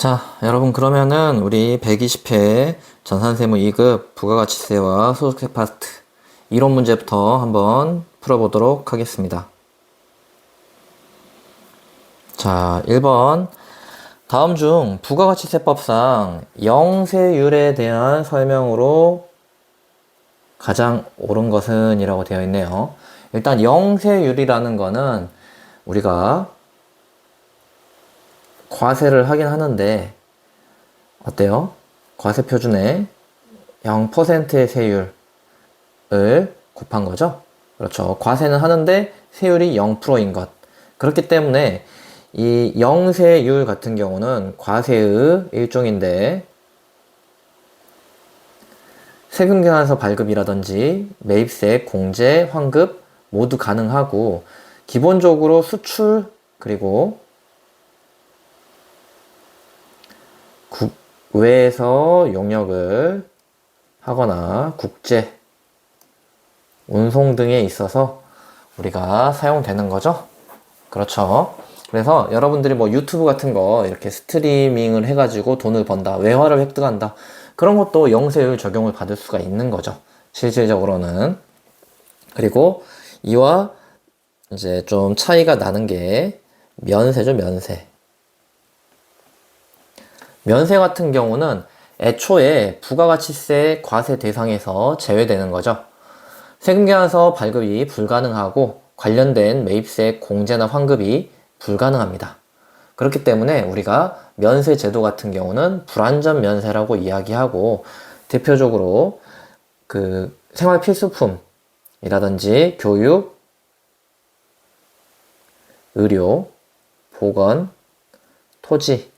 자, 여러분 그러면은 우리 120회 전산세무 2급 부가가치세와 소득세 파트 이론 문제부터 한번 풀어보도록 하겠습니다. 자, 1번 다음 중 부가가치세법상 영세율에 대한 설명으로 가장 옳은 것은 이라고 되어 있네요. 일단 영세율이라는 거는 우리가 과세를 하긴 하는데 어때요? 과세 표준에 0%의 세율을 곱한 거죠? 그렇죠. 과세는 하는데 세율이 0%인 것. 그렇기 때문에 이 영세율 같은 경우는 과세의 일종인데 세금 계산서 발급이라든지 매입세, 공제, 환급 모두 가능하고 기본적으로 수출 그리고 국외에서 용역을 하거나 국제, 운송 등에 있어서 우리가 사용되는 거죠. 그렇죠. 그래서 여러분들이 뭐 유튜브 같은 거 이렇게 스트리밍을 해가지고 돈을 번다, 외화를 획득한다. 그런 것도 영세율 적용을 받을 수가 있는 거죠. 실질적으로는. 그리고 이와 이제 좀 차이가 나는 게 면세죠, 면세. 면세 같은 경우는 애초에 부가가치세 과세 대상에서 제외되는 거죠. 세금계산서 발급이 불가능하고 관련된 매입세, 공제나 환급이 불가능합니다. 그렇기 때문에 우리가 면세 제도 같은 경우는 불완전 면세라고 이야기하고 대표적으로 그 생활 필수품이라든지 교육, 의료, 보건, 토지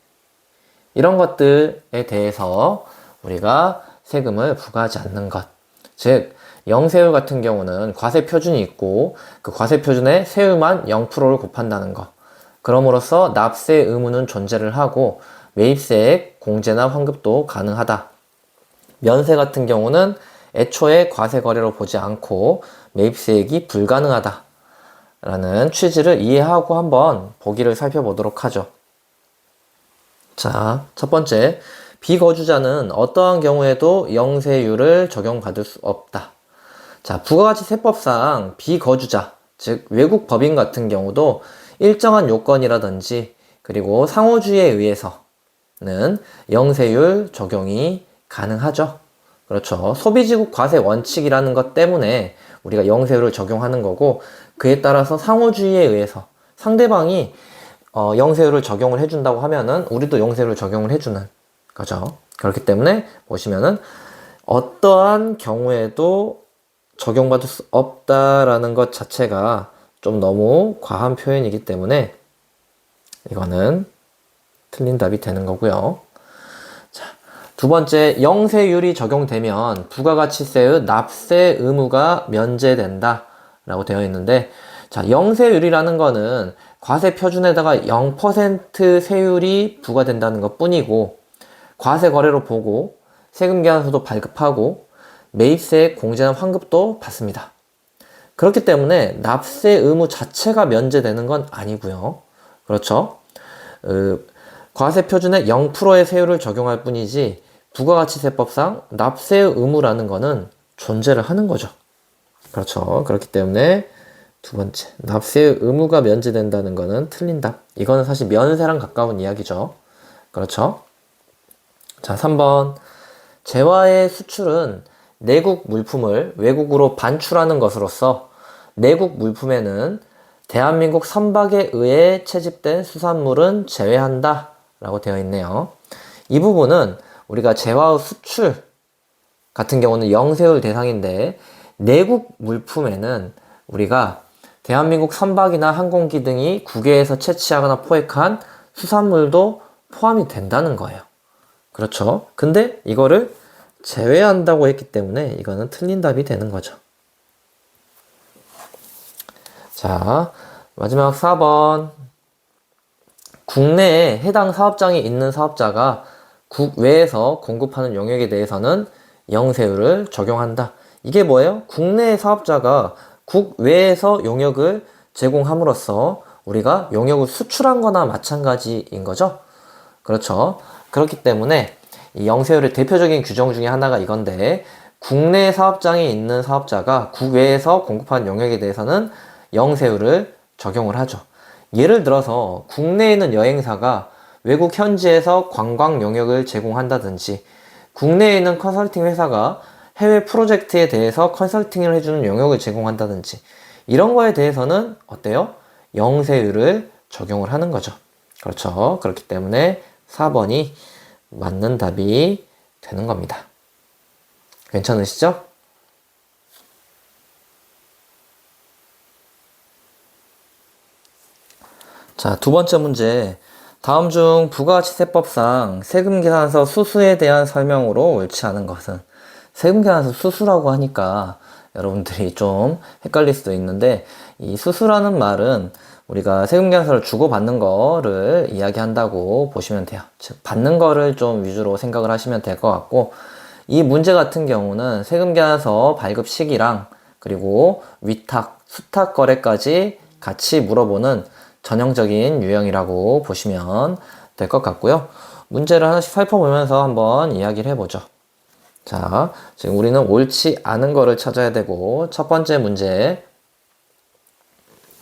이런 것들에 대해서 우리가 세금을 부과하지 않는 것. 즉, 영세율 같은 경우는 과세 표준이 있고 그 과세 표준에 세율만 0%를 곱한다는 것. 그럼으로써 납세 의무는 존재를 하고 매입세액, 공제나 환급도 가능하다. 면세 같은 경우는 애초에 과세 거래로 보지 않고 매입세액이 불가능하다. 라는 취지를 이해하고 한번 보기를 살펴보도록 하죠. 자, 첫 번째, 비거주자는 어떠한 경우에도 영세율을 적용받을 수 없다. 자, 부가가치세법상 비거주자, 즉 외국 법인 같은 경우도 일정한 요건이라든지 그리고 상호주의에 의해서는 영세율 적용이 가능하죠. 그렇죠. 소비지국 과세 원칙이라는 것 때문에 우리가 영세율을 적용하는 거고 그에 따라서 상호주의에 의해서 상대방이 영세율을 적용을 해준다고 하면은 우리도 영세율을 적용을 해주는 거죠. 그렇기 때문에 보시면은 어떠한 경우에도 적용받을 수 없다라는 것 자체가 좀 너무 과한 표현이기 때문에 이거는 틀린 답이 되는 거고요. 자, 두 번째, 영세율이 적용되면 부가가치세의 납세 의무가 면제된다 라고 되어 있는데 자, 영세율이라는 거는 과세 표준에다가 0% 세율이 부과된다는 것 뿐이고 과세 거래로 보고 세금 계산서도 발급하고 매입세, 공제나 환급도 받습니다. 그렇기 때문에 납세 의무 자체가 면제되는 건 아니고요. 그렇죠? 과세 표준에 0%의 세율을 적용할 뿐이지 부가가치세법상 납세 의무라는 거는 존재를 하는 거죠. 그렇죠? 그렇기 때문에 두 번째, 납세 의무가 면제된다는 것은 틀린 답. 이거는 사실 면세랑 가까운 이야기죠. 그렇죠? 자, 3번. 재화의 수출은 내국 물품을 외국으로 반출하는 것으로서 내국 물품에는 대한민국 선박에 의해 채집된 수산물은 제외한다 라고 되어 있네요. 이 부분은 우리가 재화의 수출 같은 경우는 영세율 대상인데 내국 물품에는 우리가 대한민국 선박이나 항공기 등이 국외에서 채취하거나 포획한 수산물도 포함이 된다는 거예요. 그렇죠? 근데 이거를 제외한다고 했기 때문에 이거는 틀린 답이 되는 거죠. 자, 마지막 4번. 국내에 해당 사업장이 있는 사업자가 국외에서 공급하는 용역에 대해서는 영세율을 적용한다. 이게 뭐예요? 국내 사업자가 국외에서 용역을 제공함으로써 우리가 용역을 수출한 거나 마찬가지인 거죠. 그렇죠. 그렇기 때문에 이 영세율의 대표적인 규정 중에 하나가 이건데, 국내 사업장에 있는 사업자가 국외에서 공급한 영역에 대해서는 영세율을 적용을 하죠. 예를 들어서 국내에 있는 여행사가 외국 현지에서 관광 영역을 제공한다든지, 국내에 있는 컨설팅 회사가 해외 프로젝트에 대해서 컨설팅을 해주는 영역을 제공한다든지, 이런 거에 대해서는 어때요? 영세율을 적용을 하는 거죠. 그렇죠. 그렇기 때문에 4번이 맞는 답이 되는 겁니다. 괜찮으시죠? 자, 두 번째 문제. 다음 중 부가가치세법상 세금계산서 수수에 대한 설명으로 옳지 않은 것은? 세금계산서 수수라고 하니까 여러분들이 좀 헷갈릴 수도 있는데, 이 수수라는 말은 우리가 세금계산서를 주고받는 거를 이야기한다고 보시면 돼요. 즉, 받는 거를 좀 위주로 생각을 하시면 될 것 같고, 이 문제 같은 경우는 세금계산서 발급 시기랑 그리고 위탁, 수탁 거래까지 같이 물어보는 전형적인 유형이라고 보시면 될 것 같고요. 문제를 하나씩 살펴보면서 한번 이야기를 해보죠. 자, 지금 우리는 옳지 않은 거를 찾아야 되고, 첫 번째 문제.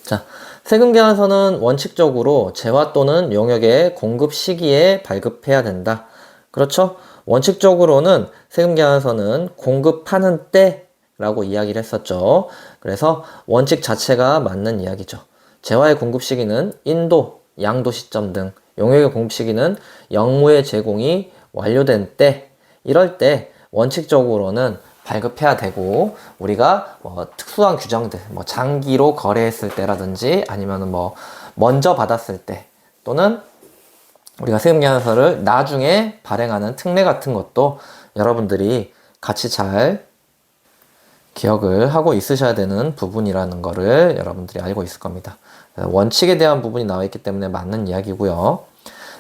자, 세금계산서는 원칙적으로 재화 또는 용역의 공급 시기에 발급해야 된다. 그렇죠? 원칙적으로는 세금계산서는 공급하는 때라고 이야기를 했었죠. 그래서 원칙 자체가 맞는 이야기죠. 재화의 공급 시기는 인도, 양도 시점 등, 용역의 공급 시기는 영무의 제공이 완료된 때, 이럴 때 원칙적으로는 발급해야 되고, 우리가 특수한 규정들, 장기로 거래했을 때라든지, 아니면 먼저 받았을 때, 또는 우리가 세금계산서를 나중에 발행하는 특례 같은 것도 여러분들이 같이 잘 기억을 하고 있으셔야 되는 부분이라는 거를 여러분들이 알고 있을 겁니다. 원칙에 대한 부분이 나와 있기 때문에 맞는 이야기고요.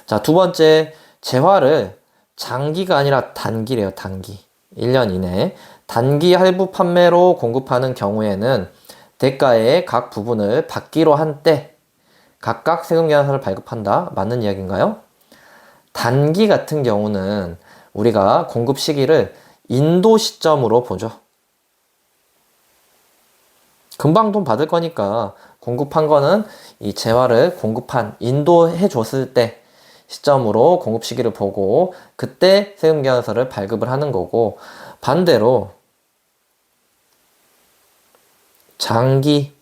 자, 두 번째, 재화를 장기가 아니라 단기래요. 단기. 1년 이내. 단기 할부 판매로 공급하는 경우에는 대가의 각 부분을 받기로 한 때 각각 세금계산서를 발급한다. 맞는 이야기인가요? 단기 같은 경우는 우리가 공급 시기를 인도 시점으로 보죠. 금방 돈 받을 거니까 공급한 거는 이 재화를 공급한 인도해 줬을 때 시점으로 공급 시기를 보고 그때 세금계산서를 발급을 하는 거고, 반대로 장기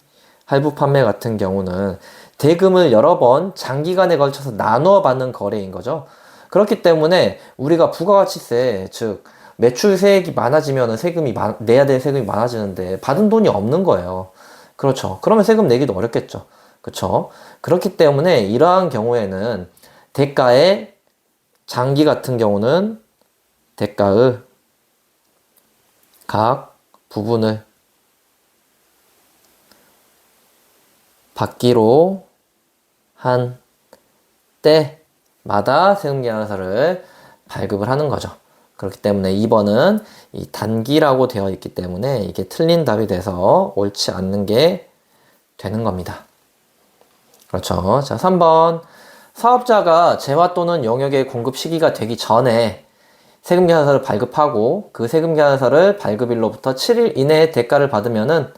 할부 판매 같은 경우는 대금을 여러 번 장기간에 걸쳐서 나누어 받는 거래인 거죠. 그렇기 때문에 우리가 부가가치세, 즉 매출 세액이 많아지면 세금이 내야 될 세금이 많아지는데 받은 돈이 없는 거예요. 그렇죠. 그러면 세금 내기도 어렵겠죠. 그렇죠. 그렇기 때문에 이러한 경우에는 대가의 장기 같은 경우는 대가의 각 부분을 받기로 한 때마다 세금계산서를 발급을 하는 거죠. 그렇기 때문에 2번은 이 단기라고 되어 있기 때문에 이게 틀린 답이 돼서 옳지 않는 게 되는 겁니다. 그렇죠. 자, 3번. 사업자가 재화 또는 용역의 공급 시기가 되기 전에 세금계산서를 발급하고 그 세금계산서를 발급일로부터 7일 이내에 대가를 받으면은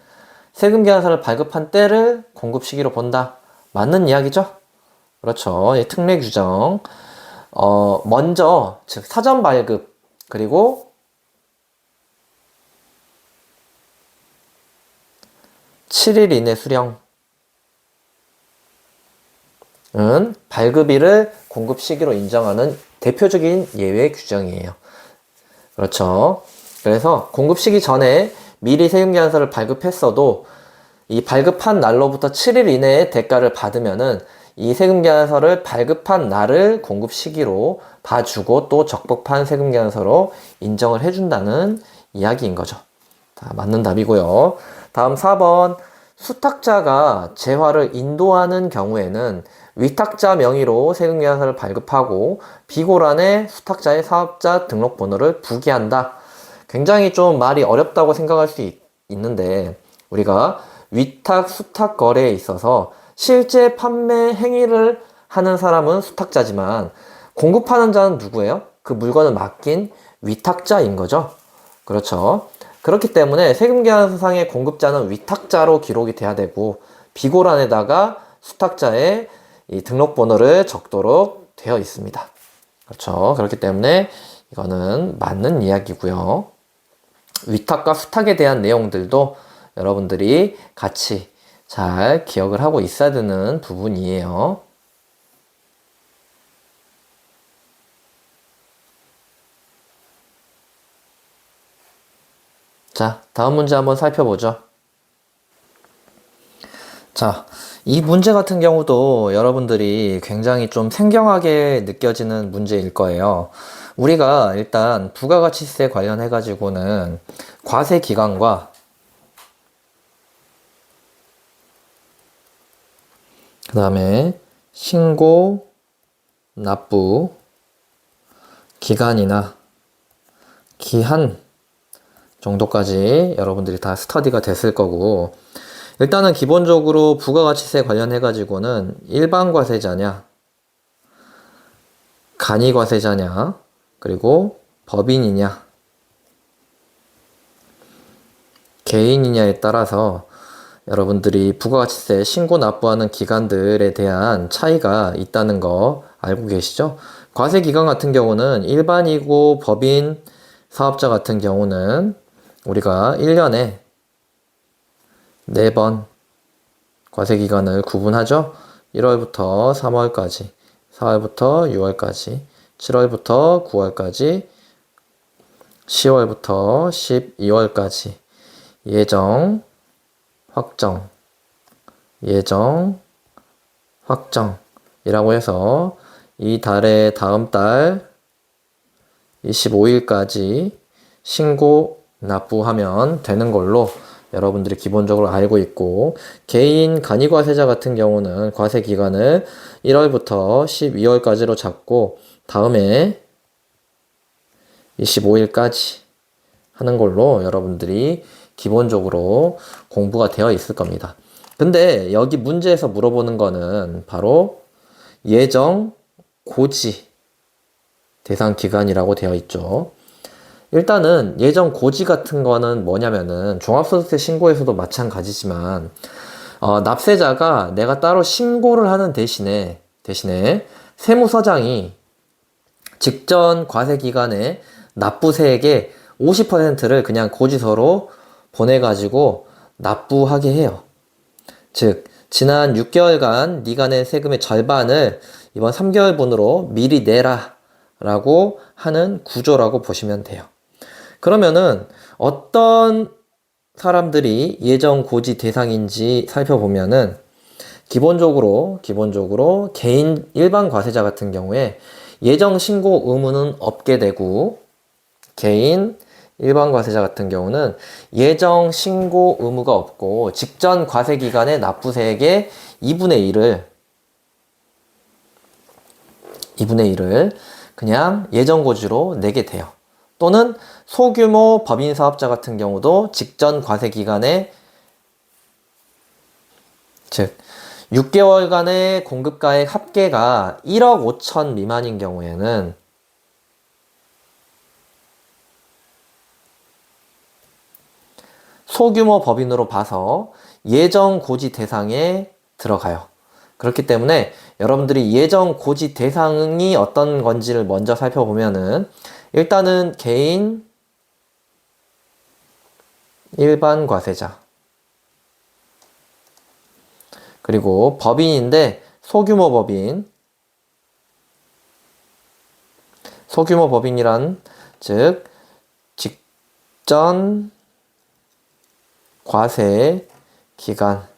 세금계산서를 발급한 때를 공급 시기로 본다. 맞는 이야기죠? 그렇죠. 이 특례 규정. 먼저, 즉, 사전 발급, 그리고 7일 이내 수령은 발급일을 공급 시기로 인정하는 대표적인 예외 규정이에요. 그렇죠. 그래서 공급 시기 전에 미리 세금계산서를 발급했어도 이 발급한 날로부터 7일 이내에 대가를 받으면은 이 세금계산서를 발급한 날을 공급 시기로 봐주고 또 적법한 세금계산서로 인정을 해준다는 이야기인 거죠. 다 맞는 답이고요. 다음 4번. 수탁자가 재화를 인도하는 경우에는 위탁자 명의로 세금계산서를 발급하고 비고란에 수탁자의 사업자 등록번호를 부기한다. 굉장히 좀 말이 어렵다고 생각할 수 있는데, 우리가 위탁, 수탁 거래에 있어서 실제 판매 행위를 하는 사람은 수탁자지만 공급하는 자는 누구예요? 그 물건을 맡긴 위탁자인 거죠. 그렇죠. 그렇기 때문에 세금계산서상의 공급자는 위탁자로 기록이 돼야 되고 비고란에다가 수탁자의 이 등록번호를 적도록 되어 있습니다. 그렇죠. 그렇기 때문에 이거는 맞는 이야기고요. 위탁과 수탁에 대한 내용들도 여러분들이 같이 잘 기억을 하고 있어야 되는 부분이에요. 자, 다음 문제 한번 살펴보죠. 자, 이 문제 같은 경우도 여러분들이 굉장히 좀 생경하게 느껴지는 문제일 거예요. 우리가 일단 부가가치세 관련해 가지고는 과세 기간과 그 다음에 신고, 납부, 기간이나 기한 정도까지 여러분들이 다 스터디가 됐을 거고, 일단은 기본적으로 부가가치세 관련해 가지고는 일반과세자냐, 간이과세자냐, 그리고 법인이냐, 개인이냐에 따라서 여러분들이 부가가치세 신고 납부하는 기간들에 대한 차이가 있다는 거 알고 계시죠? 과세 기간 같은 경우는 일반이고 법인 사업자 같은 경우는 우리가 1년에 4번 과세 기간을 구분하죠. 1월부터 3월까지, 4월부터 6월까지, 7월부터 9월까지, 10월부터 12월까지 예정, 확정, 예정, 확정이라고 해서 이 달의 다음 달 25일까지 신고 납부하면 되는 걸로 여러분들이 기본적으로 알고 있고, 개인 간이과세자 같은 경우는 과세 기간을 1월부터 12월까지로 잡고 다음에 25일까지 하는 걸로 여러분들이 기본적으로 공부가 되어 있을 겁니다. 근데 여기 문제에서 물어보는 거는 바로 예정 고지 대상 기간이라고 되어 있죠. 일단은 예정 고지 같은 거는 뭐냐면은 종합소득세 신고에서도 마찬가지지만 납세자가 내가 따로 신고를 하는 대신에 세무서장이 직전 과세 기간에 납부세액의 50%를 그냥 고지서로 보내가지고 납부하게 해요. 즉 지난 6개월간 네가 낸 세금의 절반을 이번 3개월분으로 미리 내라 라고 하는 구조라고 보시면 돼요. 그러면은 어떤 사람들이 예정 고지 대상인지 살펴보면은 기본적으로 개인 일반 과세자 같은 경우에 예정 신고 의무는 없게 되고, 개인 일반 과세자 같은 경우는 예정 신고 의무가 없고 직전 과세 기간의 납부세액의 2분의 1을 그냥 예정 고지로 내게 돼요. 또는 소규모 법인 사업자 같은 경우도 직전 과세 기간에, 즉 6개월간의 공급가액 합계가 1억 5천 미만인 경우에는 소규모 법인으로 봐서 예정 고지 대상에 들어가요. 그렇기 때문에 여러분들이 예정 고지 대상이 어떤 건지를 먼저 살펴보면은, 일단은 개인 일반 과세자, 그리고 법인인데 소규모 법인이란 즉 직전 과세 기간,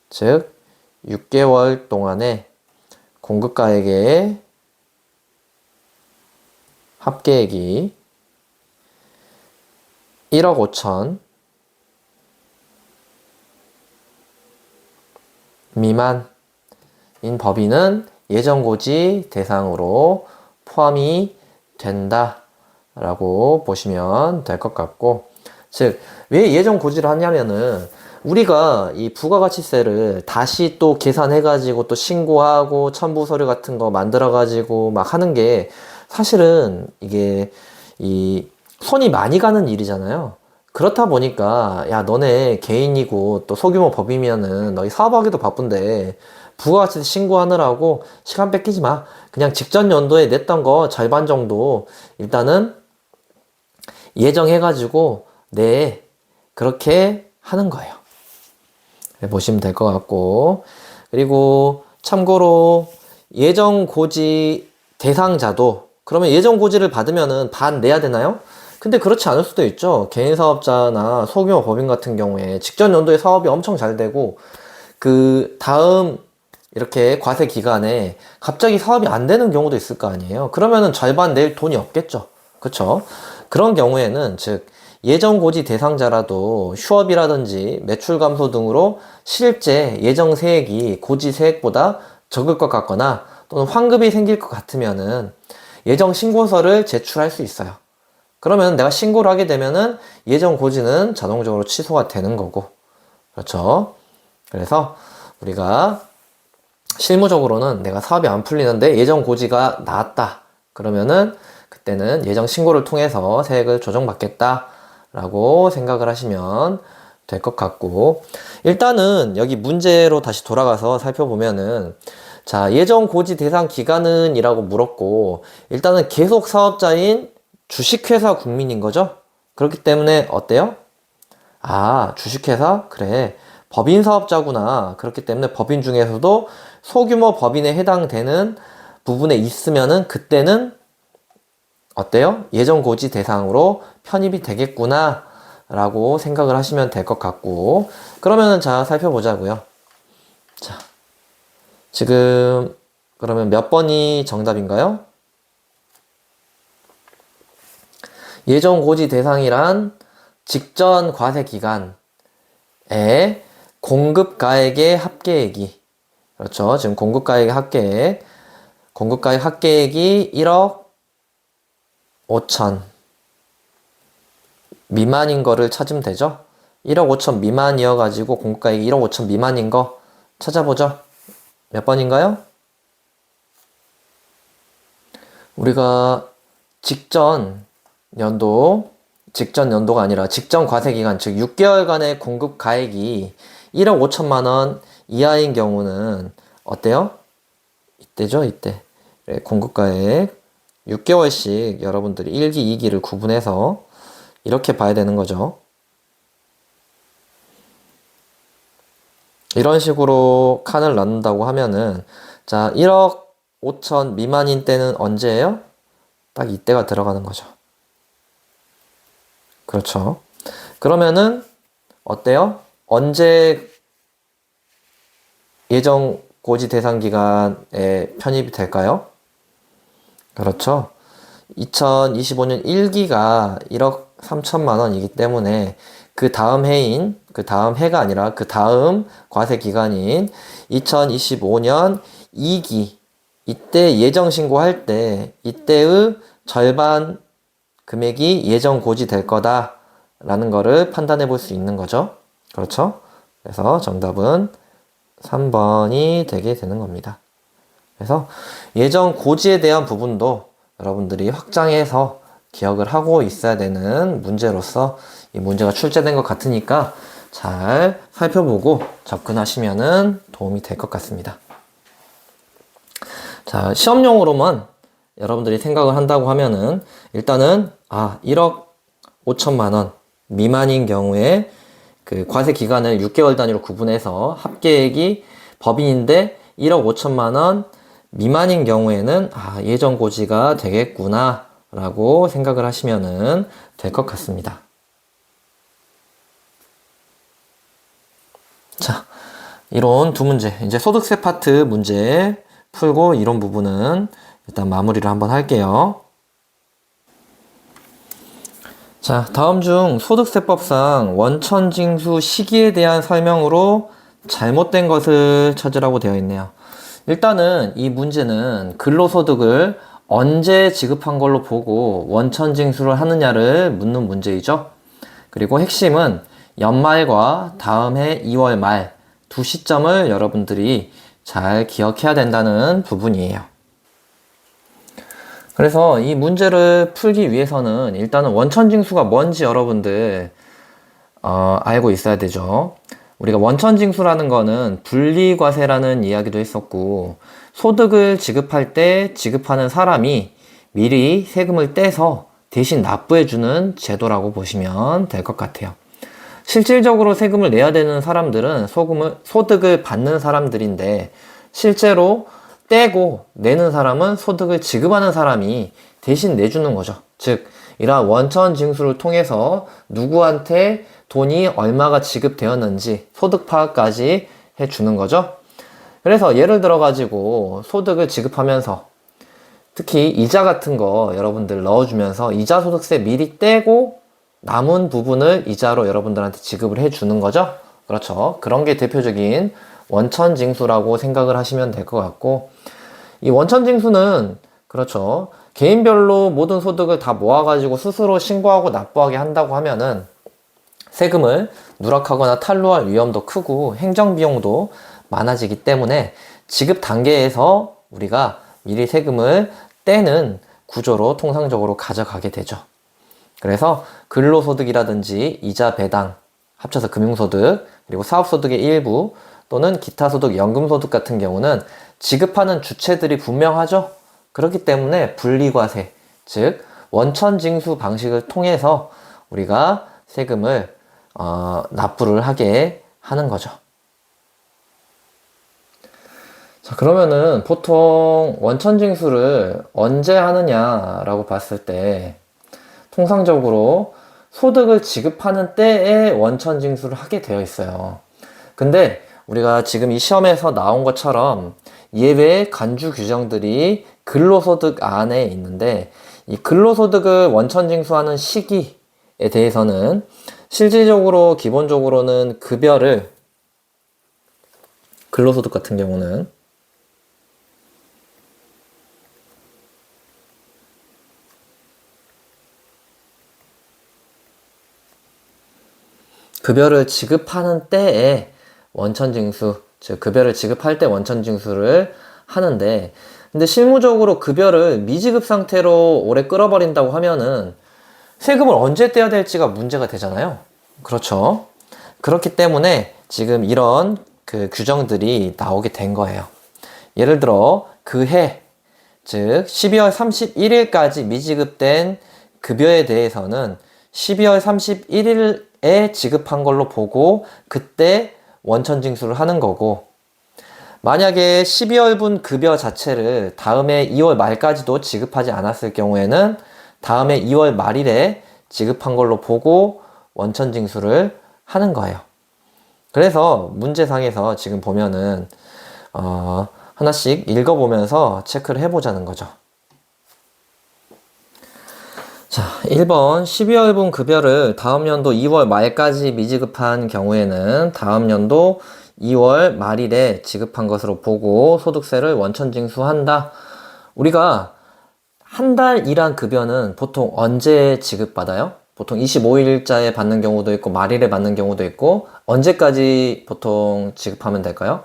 즉 6개월 동안의 공급가액의 합계액이 1억 5천 미만인 법인은 예정고지 대상으로 포함이 된다라고 보시면 될 것 같고, 즉 왜 예정고지를 하냐면은 우리가 이 부가가치세를 다시 또 계산해가지고 또 신고하고 첨부 서류 같은 거 만들어가지고 막 하는 게 사실은 이게 이 손이 많이 가는 일이잖아요. 그렇다 보니까 야 너네 개인이고 또 소규모 법이면은 너희 사업하기도 바쁜데 부가가치세 신고하느라고 시간 뺏기지 마. 그냥 직전 연도에 냈던 거 절반 정도 일단은 예정해가지고 네 그렇게 하는 거예요. 보시면 될 것 같고, 그리고 참고로 예정 고지 대상자도 그러면 예정 고지를 받으면은 반 내야 되나요? 근데 그렇지 않을 수도 있죠. 개인 사업자나 소규모 법인 같은 경우에 직전 연도에 사업이 엄청 잘 되고 그 다음 이렇게 과세 기간에 갑자기 사업이 안 되는 경우도 있을 거 아니에요. 그러면은 절반 낼 돈이 없겠죠. 그쵸? 그런 경우에는 즉 예정 고지 대상자라도 휴업이라든지 매출 감소 등으로 실제 예정 세액이 고지 세액보다 적을 것 같거나 또는 환급이 생길 것 같으면은 예정 신고서를 제출할 수 있어요. 그러면 내가 신고를 하게 되면은 예정 고지는 자동적으로 취소가 되는 거고. 그렇죠? 그래서 우리가 실무적으로는 내가 사업이 안 풀리는데 예정 고지가 나왔다. 그러면은 그때는 예정 신고를 통해서 세액을 조정받겠다 라고 생각을 하시면 될 것 같고, 일단은 여기 문제로 다시 돌아가서 살펴보면은 자 예정 고지 대상 기간은 이라고 물었고 일단은 계속 사업자인 주식회사 국민인 거죠. 그렇기 때문에 어때요? 아 주식회사? 그래 법인 사업자구나. 그렇기 때문에 법인 중에서도 소규모 법인에 해당되는 부분에 있으면은 그때는 어때요? 예정 고지 대상으로 편입이 되겠구나 라고 생각을 하시면 될 것 같고, 그러면은 자 살펴보자고요. 자 지금 그러면 몇 번이 정답인가요? 예정 고지 대상이란 직전 과세 기간에 공급가액의 합계액이 그렇죠. 지금 공급가액의 공급가액 합계액이 1억 5천 미만인 거를 찾으면 되죠. 1억 5천 미만이어 가지고 공급가액이 1억 5천 미만인 거 찾아보죠. 몇 번인가요? 우리가 직전 연도가 아니라 직전 과세기간, 즉 6개월간의 공급가액이 1억 5천만 원 이하인 경우는 어때요? 이때죠, 이때. 그래, 공급가액 6개월씩 여러분들이 1기, 2기를 구분해서 이렇게 봐야 되는 거죠. 이런 식으로 칸을 나눈다고 하면은 자 1억 5천 미만인 때는 언제예요? 딱 이때가 들어가는 거죠. 그렇죠. 그러면은 어때요? 언제 예정 고지 대상 기간에 편입이 될까요? 그렇죠. 2025년 1기가 1억 3천만 원이기 때문에 그 다음 해가 아니라 그 다음 과세 기간인 2025년 2기, 이때 예정 신고할 때, 이때의 절반 금액이 예정 고지 될 거다라는 거를 판단해 볼 수 있는 거죠. 그렇죠? 그래서 정답은 3번이 되게 되는 겁니다. 그래서 예정 고지에 대한 부분도 여러분들이 확장해서 기억을 하고 있어야 되는 문제로서 이 문제가 출제된 것 같으니까 잘 살펴보고 접근하시면은 도움이 될 것 같습니다. 자, 시험용으로만 여러분들이 생각을 한다고 하면은 일단은 1억 5천만 원 미만인 경우에 그 과세 기간을 6개월 단위로 구분해서 합계액이 법인인데 1억 5천만 원 미만인 경우에는 예정 고지가 되겠구나 라고 생각을 하시면은 될 것 같습니다. 자, 이론 두 문제, 이제 소득세 파트 문제 풀고 이론 부분은 일단 마무리를 한번 할게요. 자, 다음 중 소득세법상 원천징수 시기에 대한 설명으로 잘못된 것을 찾으라고 되어 있네요. 일단은 이 문제는 근로소득을 언제 지급한 걸로 보고 원천징수를 하느냐를 묻는 문제이죠. 그리고 핵심은 연말과 다음 해 2월 말 두 시점을 여러분들이 잘 기억해야 된다는 부분이에요. 그래서 이 문제를 풀기 위해서는 일단은 원천징수가 뭔지 여러분들 알고 있어야 되죠. 우리가 원천징수라는 거는 분리과세라는 이야기도 했었고, 소득을 지급할 때 지급하는 사람이 미리 세금을 떼서 대신 납부해주는 제도라고 보시면 될 것 같아요. 실질적으로 세금을 내야 되는 사람들은 소득을 받는 사람들인데, 실제로 떼고 내는 사람은 소득을 지급하는 사람이 대신 내주는 거죠. 즉, 이러한 원천 징수를 통해서 누구한테 돈이 얼마가 지급되었는지 소득 파악까지 해주는 거죠. 그래서 예를 들어 가지고 소득을 지급하면서 특히 이자 같은 거 여러분들 넣어주면서 이자 소득세 미리 떼고 남은 부분을 이자로 여러분들한테 지급을 해주는 거죠. 그렇죠. 그런 게 대표적인 원천징수라고 생각을 하시면 될 것 같고, 이 원천징수는 그렇죠. 개인별로 모든 소득을 다 모아가지고 스스로 신고하고 납부하게 한다고 하면은 세금을 누락하거나 탈루할 위험도 크고 행정비용도 많아지기 때문에 지급 단계에서 우리가 미리 세금을 떼는 구조로 통상적으로 가져가게 되죠. 그래서 근로소득이라든지 이자 배당, 합쳐서 금융소득, 그리고 사업소득의 일부 또는 기타소득, 연금소득 같은 경우는 지급하는 주체들이 분명하죠. 그렇기 때문에 분리과세, 즉 원천징수 방식을 통해서 우리가 세금을 납부를 하게 하는 거죠. 자, 그러면은 보통 원천징수를 언제 하느냐라고 봤을 때 통상적으로 소득을 지급하는 때에 원천징수를 하게 되어 있어요. 근데 우리가 지금 이 시험에서 나온 것처럼 예외 간주 규정들이 근로소득 안에 있는데, 이 근로소득을 원천징수하는 시기에 대해서는 실질적으로 기본적으로는 근로소득 같은 경우는 급여를 지급하는 때에 원천징수, 즉 급여를 지급할 때 원천징수를 하는데, 근데 실무적으로 급여를 미지급 상태로 오래 끌어버린다고 하면은 세금을 언제 떼야 될지가 문제가 되잖아요. 그렇죠. 그렇기 때문에 지금 이런 규정들이 나오게 된 거예요. 예를 들어 그해, 즉 12월 31일까지 미지급된 급여에 대해서는 12월 31일에 지급한 걸로 보고 그때 원천징수를 하는 거고, 만약에 12월분 급여 자체를 다음해 2월 말까지도 지급하지 않았을 경우에는 다음해 2월 말일에 지급한 걸로 보고 원천징수를 하는 거예요. 그래서 문제상에서 지금 보면은 하나씩 읽어보면서 체크를 해보자는 거죠. 자, 1번 12월분 급여를 다음 연도 2월 말까지 미지급한 경우에는 다음 연도 2월 말일에 지급한 것으로 보고 소득세를 원천징수한다. 우리가 한 달 일한 급여는 보통 언제 지급받아요? 보통 25일자에 받는 경우도 있고 말일에 받는 경우도 있고, 언제까지 보통 지급하면 될까요?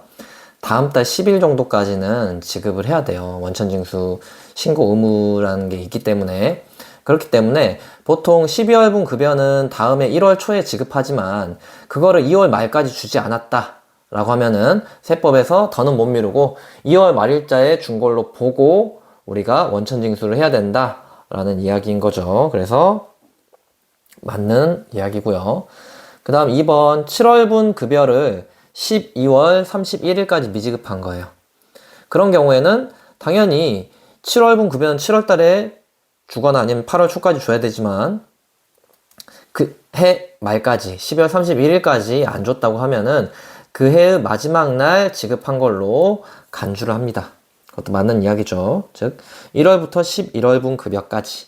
다음 달 10일 정도까지는 지급을 해야 돼요. 원천징수 신고 의무라는 게 있기 때문에. 그렇기 때문에 보통 12월분 급여는 다음해 1월 초에 지급하지만 그거를 2월 말까지 주지 않았다 라고 하면은 세법에서 더는 못 미루고 2월 말일자에 준 걸로 보고 우리가 원천징수를 해야 된다 라는 이야기인 거죠. 그래서 맞는 이야기고요. 그 다음 2번 7월분 급여를 12월 31일까지 미지급한 거예요. 그런 경우에는 당연히 7월분 급여는 7월 달에 주거나 아니면 8월 초까지 줘야 되지만 그 해 말까지 12월 31일까지 안 줬다고 하면은 그 해의 마지막 날 지급한 걸로 간주를 합니다. 그것도 맞는 이야기죠. 즉 1월부터 11월분 급여까지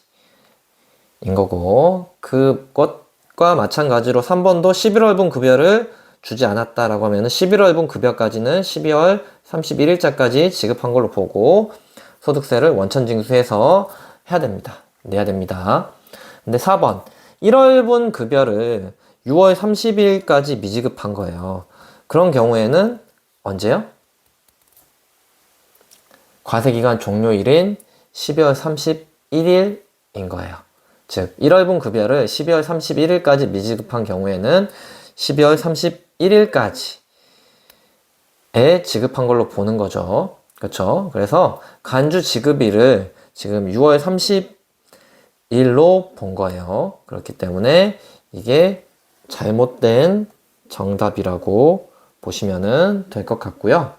인 거고, 그것과 마찬가지로 3번도 11월분 급여를 주지 않았다라고 하면은 11월분 급여까지는 12월 31일자까지 지급한 걸로 보고 소득세를 원천징수해서 해야 됩니다. 내야 됩니다. 근데 4번 1월분 급여를 6월 30일까지 미지급한 거예요. 그런 경우에는 언제요? 과세기간 종료일인 12월 31일인 거예요. 즉 1월분 급여를 12월 31일까지 미지급한 경우에는 12월 31일까지에 지급한 걸로 보는 거죠. 그렇죠? 그래서 간주 지급일을 지금 6월 30일로 본 거예요. 그렇기 때문에 이게 잘못된 정답이라고 보시면 될 것 같고요.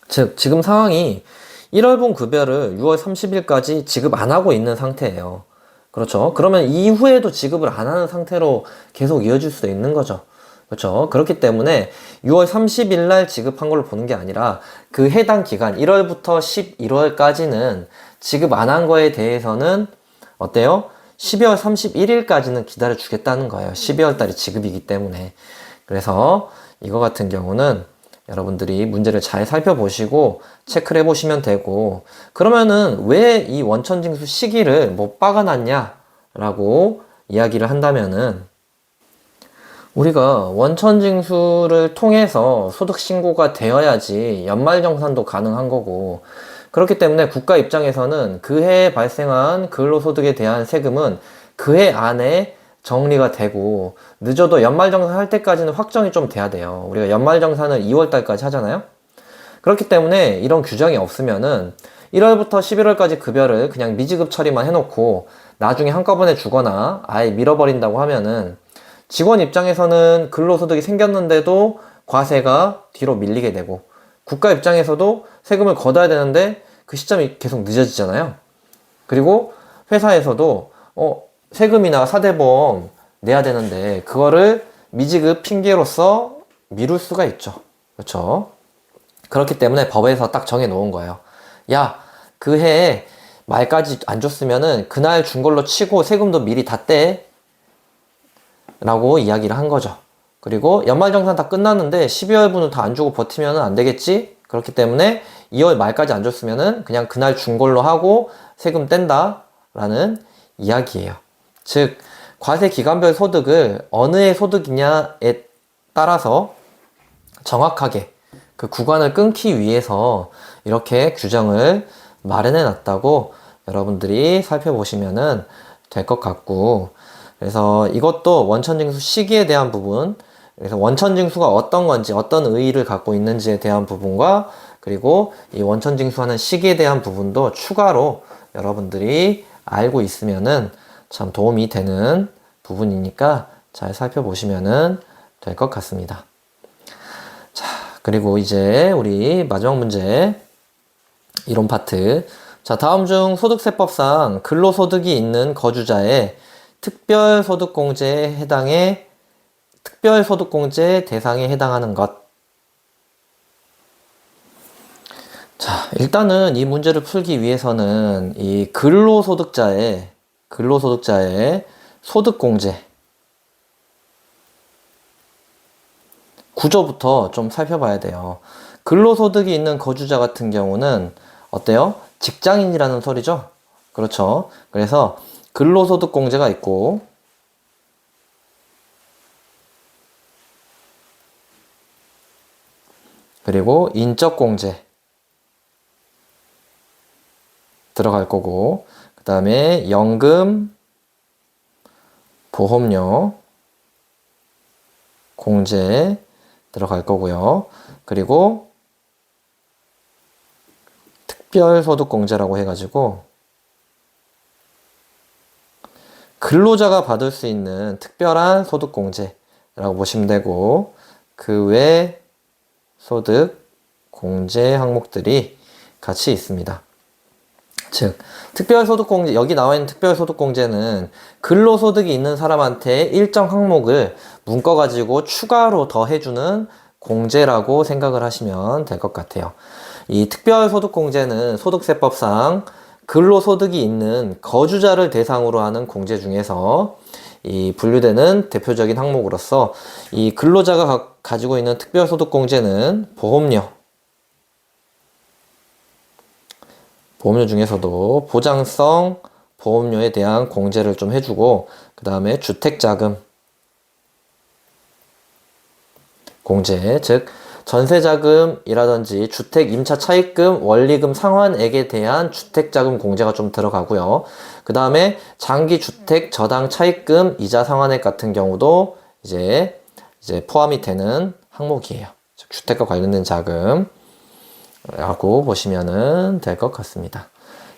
즉 지금 상황이 1월분 급여를 6월 30일까지 지급 안 하고 있는 상태예요. 그렇죠? 그러면 이후에도 지급을 안 하는 상태로 계속 이어질 수도 있는 거죠. 그렇죠? 그렇기 때문에 6월 30일 날 지급한 걸로 보는 게 아니라 그 해당 기간 1월부터 11월까지는 지급 안 한 거에 대해서는 어때요? 12월 31일까지는 기다려 주겠다는 거예요. 12월 달이 지급이기 때문에. 그래서 이거 같은 경우는 여러분들이 문제를 잘 살펴보시고 체크를 해보시면 되고, 그러면은 왜 이 원천징수 시기를 못 박아놨냐 라고 이야기를 한다면은, 우리가 원천징수를 통해서 소득신고가 되어야지 연말정산도 가능한 거고, 그렇기 때문에 국가 입장에서는 그 해에 발생한 근로소득에 대한 세금은 그 해 안에 정리가 되고, 늦어도 연말정산 할 때까지는 확정이 좀 돼야 돼요. 우리가 연말정산을 2월달까지 하잖아요. 그렇기 때문에 이런 규정이 없으면은 1월부터 11월까지 급여를 그냥 미지급 처리만 해놓고 나중에 한꺼번에 주거나 아예 밀어버린다고 하면은 직원 입장에서는 근로소득이 생겼는데도 과세가 뒤로 밀리게 되고, 국가 입장에서도 세금을 걷어야 되는데 그 시점이 계속 늦어지잖아요. 그리고 회사에서도 세금이나 사대보험 내야 되는데 그거를 미지급 핑계로서 미룰 수가 있죠. 그렇죠? 그렇기 때문에 법에서 딱 정해 놓은 거예요. 야, 그 해에 말까지 안 줬으면은 그날 준 걸로 치고 세금도 미리 다 떼. 라고 이야기를 한 거죠. 그리고 연말정산 다 끝났는데 12월분을 다 안 주고 버티면 안 되겠지? 그렇기 때문에 2월 말까지 안 줬으면은 그냥 그날 준 걸로 하고 세금 뗀다 라는 이야기예요. 즉 과세 기간별 소득을 어느 해 소득이냐에 따라서 정확하게 그 구간을 끊기 위해서 이렇게 규정을 마련해 놨다고 여러분들이 살펴보시면 될 것 같고, 그래서 이것도 원천징수 시기에 대한 부분, 그래서 원천징수가 어떤 건지, 어떤 의의를 갖고 있는지에 대한 부분과, 그리고 이 원천징수하는 시기에 대한 부분도 추가로 여러분들이 알고 있으면은 참 도움이 되는 부분이니까 잘 살펴보시면은 될 것 같습니다. 자, 그리고 이제 우리 마지막 문제, 이론 파트. 자, 다음 중 소득세법상 근로소득이 있는 거주자의 특별소득공제 대상에 해당하는 것. 자, 일단은 이 문제를 풀기 위해서는 이 근로소득자의 소득공제 구조부터 좀 살펴봐야 돼요. 근로소득이 있는 거주자 같은 경우는 어때요? 직장인이라는 소리죠? 그렇죠. 그래서 근로소득공제가 있고, 그리고 인적공제 들어갈 거고, 그 다음에 연금, 보험료, 공제 들어갈 거고요. 그리고 특별소득공제라고 해가지고 근로자가 받을 수 있는 특별한 소득공제라고 보시면 되고, 그 외 소득공제 항목들이 같이 있습니다. 즉, 특별소득공제, 여기 나와 있는 특별소득공제는 근로소득이 있는 사람한테 일정 항목을 묶어가지고 추가로 더 해주는 공제라고 생각을 하시면 될 것 같아요. 이 특별소득공제는 소득세법상 근로소득이 있는 거주자를 대상으로 하는 공제 중에서 이 분류되는 대표적인 항목으로서 이 근로자가 가지고 있는 특별소득공제는 보험료 중에서도 보장성 보험료에 대한 공제를 좀 해주고, 그 다음에 주택자금, 공제, 즉 전세자금이라든지 주택 임차 차입금, 원리금 상환액에 대한 주택자금 공제가 좀 들어가고요. 그 다음에 장기 주택 저당 차입금, 이자 상환액 같은 경우도 이제 포함이 되는 항목이에요. 즉 주택과 관련된 자금라고 보시면은 될 것 같습니다.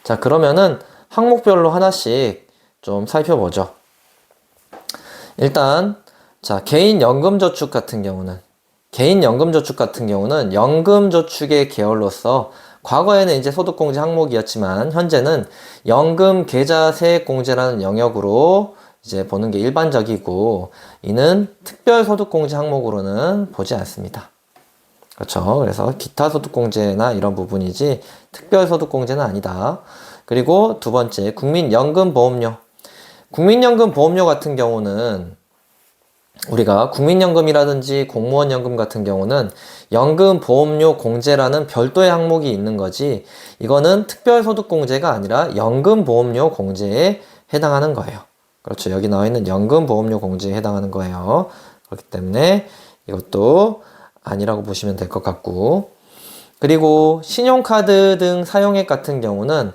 자, 그러면은 항목별로 하나씩 좀 살펴보죠. 일단 자, 개인연금저축 같은 경우는 연금저축의 계열로서 과거에는 이제 소득공제 항목이었지만 현재는 연금계좌 세액공제라는 영역으로 이제 보는 게 일반적이고 이는 특별소득공제 항목으로는 보지 않습니다. 그렇죠. 그래서 기타소득공제나 이런 부분이지 특별소득공제는 아니다. 그리고 두 번째, 국민연금보험료. 국민연금보험료 같은 경우는 우리가 국민연금이라든지 공무원연금 같은 경우는 연금보험료 공제라는 별도의 항목이 있는 거지 이거는 특별소득공제가 아니라 연금보험료 공제에 해당하는 거예요. 그렇죠. 여기 나와 있는 연금보험료 공제에 해당하는 거예요. 그렇기 때문에 이것도 아니라고 보시면 될 것 같고 그리고 신용카드 등 사용액 같은 경우는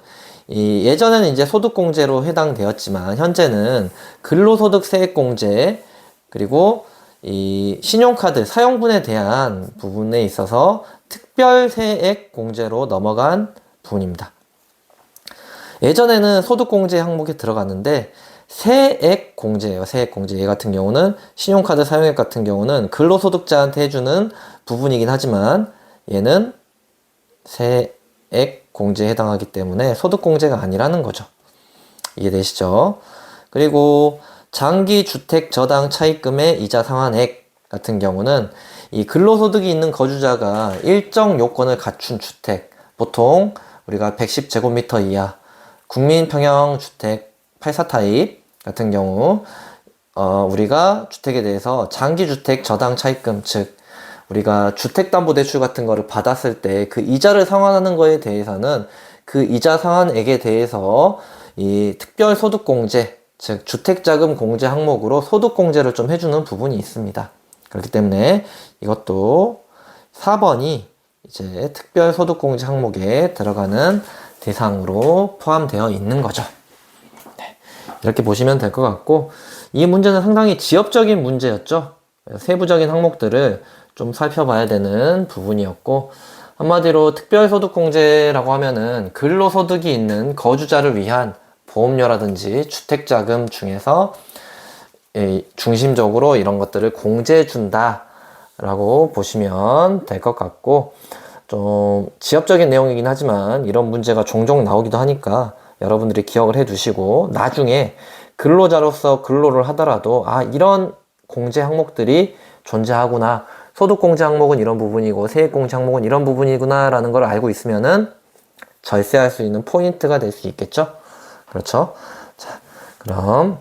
예전에는 이제 소득공제로 해당되었지만 현재는 근로소득세액공제 그리고 이 신용카드 사용분에 대한 부분에 있어서 특별세액 공제로 넘어간 부분입니다. 예전에는 소득공제 항목에 들어갔는데 세액 공제예요. 세액 공제. 얘 같은 경우는 신용카드 사용액 같은 경우는 근로소득자한테 해주는 부분이긴 하지만 얘는 세액 공제에 해당하기 때문에 소득공제가 아니라는 거죠. 이해되시죠? 그리고 장기 주택 저당 차입금의 이자 상환액 같은 경우는 이 근로소득이 있는 거주자가 일정 요건을 갖춘 주택, 보통 우리가 110제곱미터 이하 국민평형주택 84 타입 같은 경우 우리가 주택에 대해서 장기주택 저당 차입금, 즉 우리가 주택담보대출 같은 거를 받았을 때 그 이자를 상환하는 거에 대해서는 그 이자 상환액에 대해서 이 특별소득공제, 즉 주택자금 공제 항목으로 소득공제를 좀 해주는 부분이 있습니다. 그렇기 때문에 이것도 4번이 이제 특별소득공제 항목에 들어가는 대상으로 포함되어 있는 거죠. 네, 이렇게 보시면 될 것 같고 이 문제는 상당히 지엽적인 문제였죠. 세부적인 항목들을 좀 살펴봐야 되는 부분이었고 한마디로 특별소득공제라고 하면은 근로소득이 있는 거주자를 위한 보험료라든지 주택자금 중에서 중심적으로 이런 것들을 공제해준다 라고 보시면 될 것 같고 좀 지엽적인 내용이긴 하지만 이런 문제가 종종 나오기도 하니까 여러분들이 기억을 해 두시고 나중에 근로자로서 근로를 하더라도 이런 공제 항목들이 존재하구나, 소득공제 항목은 이런 부분이고 세액공제 항목은 이런 부분이구나 라는 걸 알고 있으면은 절세할 수 있는 포인트가 될 수 있겠죠. 그렇죠. 자, 그럼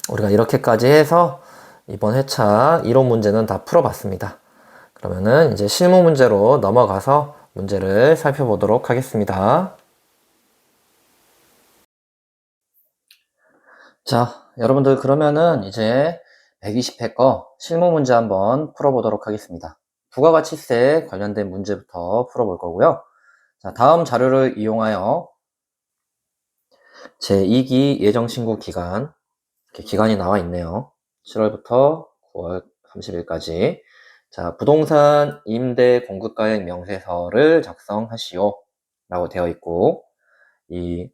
우리가 이렇게까지 해서 이번 회차 이론 문제는 다 풀어봤습니다. 그러면은 이제 실무 문제로 넘어가서 문제를 살펴보도록 하겠습니다. 자, 여러분들 그러면은 이제 120회 거 실무 문제 한번 풀어보도록 하겠습니다. 부가가치세 관련된 문제부터 풀어볼 거고요. 자, 다음 자료를 이용하여 제2기 예정신고 기간, 이렇게 기간이 나와 있네요. 7월부터 9월 30일까지. 자, 부동산 임대 공급가액 명세서를 작성하시오 라고 되어 있고, 이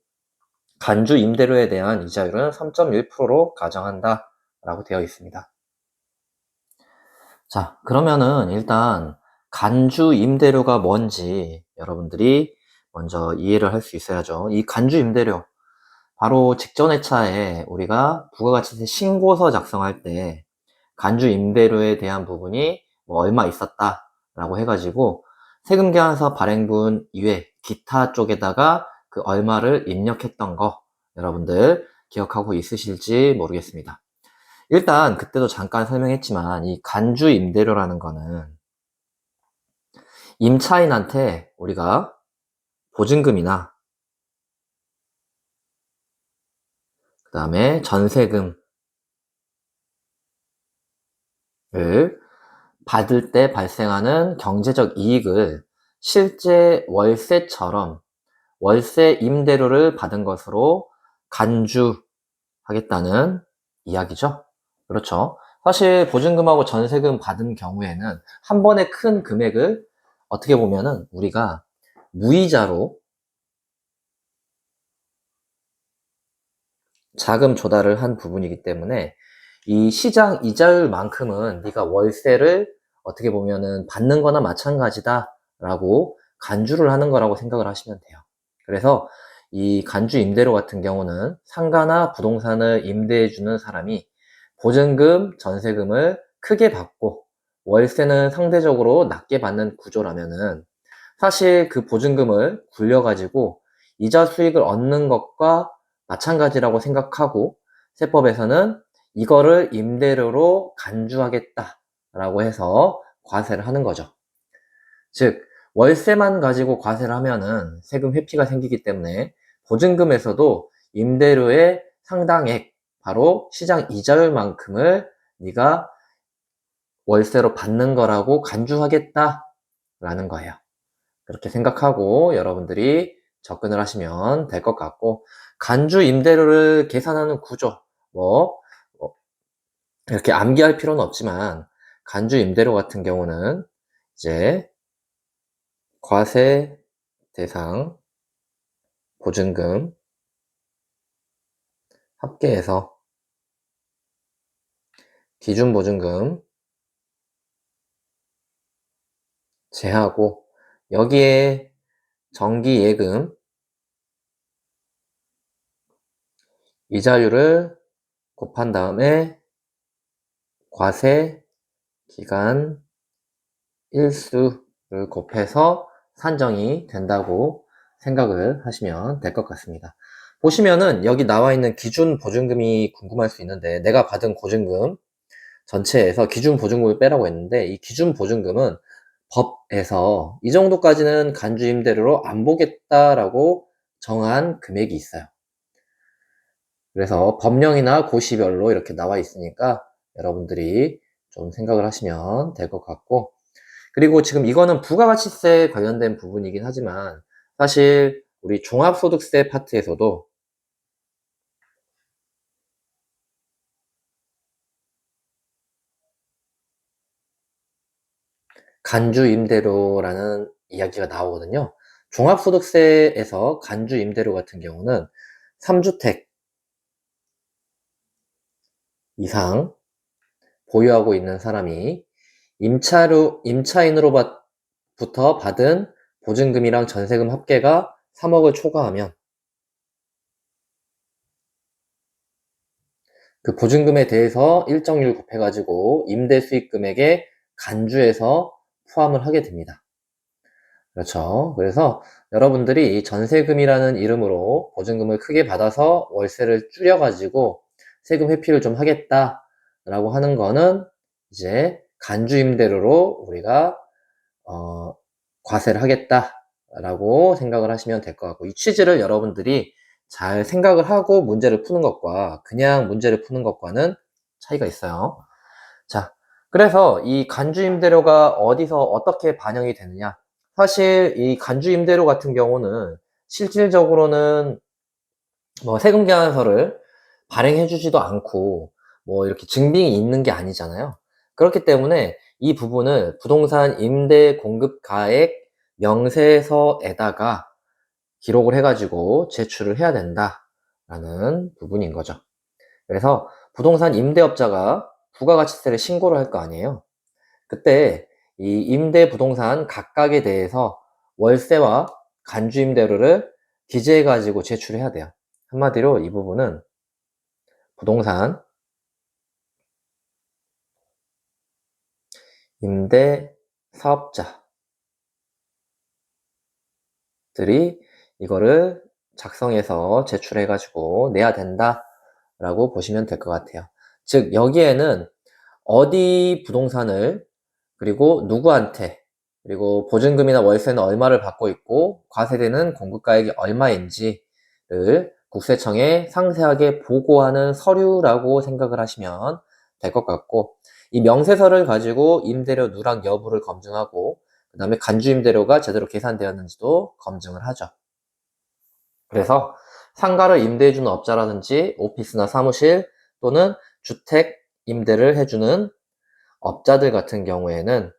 간주 임대료에 대한 이자율은 3.1%로 가정한다 라고 되어 있습니다. 자, 그러면은 일단 간주 임대료가 뭔지 여러분들이 먼저 이해를 할 수 있어야죠. 이 간주 임대료, 바로 직전 회차에 우리가 부가가치세 신고서 작성할 때 간주 임대료에 대한 부분이 뭐 얼마 있었다 라고 해가지고 세금계산서 발행분 이외 기타 쪽에다가 그 얼마를 입력했던 거 여러분들 기억하고 있으실지 모르겠습니다. 일단 그때도 잠깐 설명했지만 이 간주 임대료라는 거는 임차인한테 우리가 보증금이나 그 다음에 전세금을 받을 때 발생하는 경제적 이익을 실제 월세처럼 월세 임대료를 받은 것으로 간주하겠다는 이야기죠. 그렇죠. 사실 보증금하고 전세금 받은 경우에는 한 번에 큰 금액을 어떻게 보면은 우리가 무이자로 자금 조달을 한 부분이기 때문에 이 시장 이자율만큼은 네가 월세를 어떻게 보면은 받는 거나 마찬가지다 라고 간주를 하는 거라고 생각을 하시면 돼요. 그래서 이 간주 임대료 같은 경우는 상가나 부동산을 임대해 주는 사람이 보증금, 전세금을 크게 받고 월세는 상대적으로 낮게 받는 구조라면은 사실 그 보증금을 굴려가지고 이자 수익을 얻는 것과 마찬가지라고 생각하고 세법에서는 이거를 임대료로 간주하겠다라고 해서 과세를 하는 거죠. 즉 월세만 가지고 과세를 하면은 세금 회피가 생기기 때문에 보증금에서도 임대료의 상당액, 바로 시장 이자율만큼을 네가 월세로 받는 거라고 간주하겠다라는 거예요. 그렇게 생각하고 여러분들이 접근을 하시면 될 것 같고, 간주 임대료를 계산하는 구조, 뭐 이렇게 암기할 필요는 없지만 간주 임대료 같은 경우는 이제 과세 대상 보증금 합계해서 기준 보증금 제하고 여기에 정기 예금 이자율을 곱한 다음에 과세 기간 일수를 곱해서 산정이 된다고 생각을 하시면 될 것 같습니다. 보시면은 여기 나와 있는 기준 보증금이 궁금할 수 있는데, 내가 받은 보증금 전체에서 기준 보증금을 빼라고 했는데, 이 기준 보증금은 법에서 이 정도까지는 간주 임대료로 안 보겠다라고 정한 금액이 있어요. 그래서 법령이나 고시별로 이렇게 나와 있으니까 여러분들이 좀 생각을 하시면 될 것 같고, 그리고 지금 이거는 부가가치세 관련된 부분이긴 하지만 사실 우리 종합소득세 파트에서도 간주임대료라는 이야기가 나오거든요. 종합소득세에서 간주임대료 같은 경우는 3주택 이상 보유하고 있는 사람이 임차인으로부터 받은 보증금이랑 전세금 합계가 3억을 초과하면 그 보증금에 대해서 일정률 곱해가지고 임대 수익 금액에 간주해서 포함을 하게 됩니다. 그렇죠. 그래서 여러분들이 이 전세금이라는 이름으로 보증금을 크게 받아서 월세를 줄여가지고 세금 회피를 좀 하겠다라고 하는 거는 이제 간주임대료로 우리가 과세를 하겠다라고 생각을 하시면 될 것 같고, 이 취지를 여러분들이 잘 생각을 하고 문제를 푸는 것과 그냥 문제를 푸는 것과는 차이가 있어요. 자, 그래서 이 간주임대료가 어디서 어떻게 반영이 되느냐? 사실 이 간주임대료 같은 경우는 실질적으로는 뭐 세금 계산서를 발행해 주지도 않고 뭐 이렇게 증빙이 있는 게 아니잖아요. 그렇기 때문에 이 부분을 부동산 임대 공급 가액 명세서에다가 기록을 해가지고 제출을 해야 된다라는 부분인 거죠. 그래서 부동산 임대업자가 부가가치세를 신고를 할 거 아니에요. 그때 이 임대 부동산 각각에 대해서 월세와 간주임대료를 기재해가지고 제출해야 돼요. 한마디로 이 부분은 부동산 임대 사업자들이 이거를 작성해서 제출해가지고 내야 된다라고 보시면 될 것 같아요. 즉 여기에는 어디 부동산을, 그리고 누구한테, 그리고 보증금이나 월세는 얼마를 받고 있고 과세되는 공급가액이 얼마인지를 국세청에 상세하게 보고하는 서류라고 생각을 하시면 될 것 같고, 이 명세서를 가지고 임대료 누락 여부를 검증하고 그 다음에 간주임대료가 제대로 계산되었는지도 검증을 하죠. 그래서 상가를 임대해주는 업자라든지 오피스나 사무실 또는 주택 임대를 해주는 업자들 같은 경우에는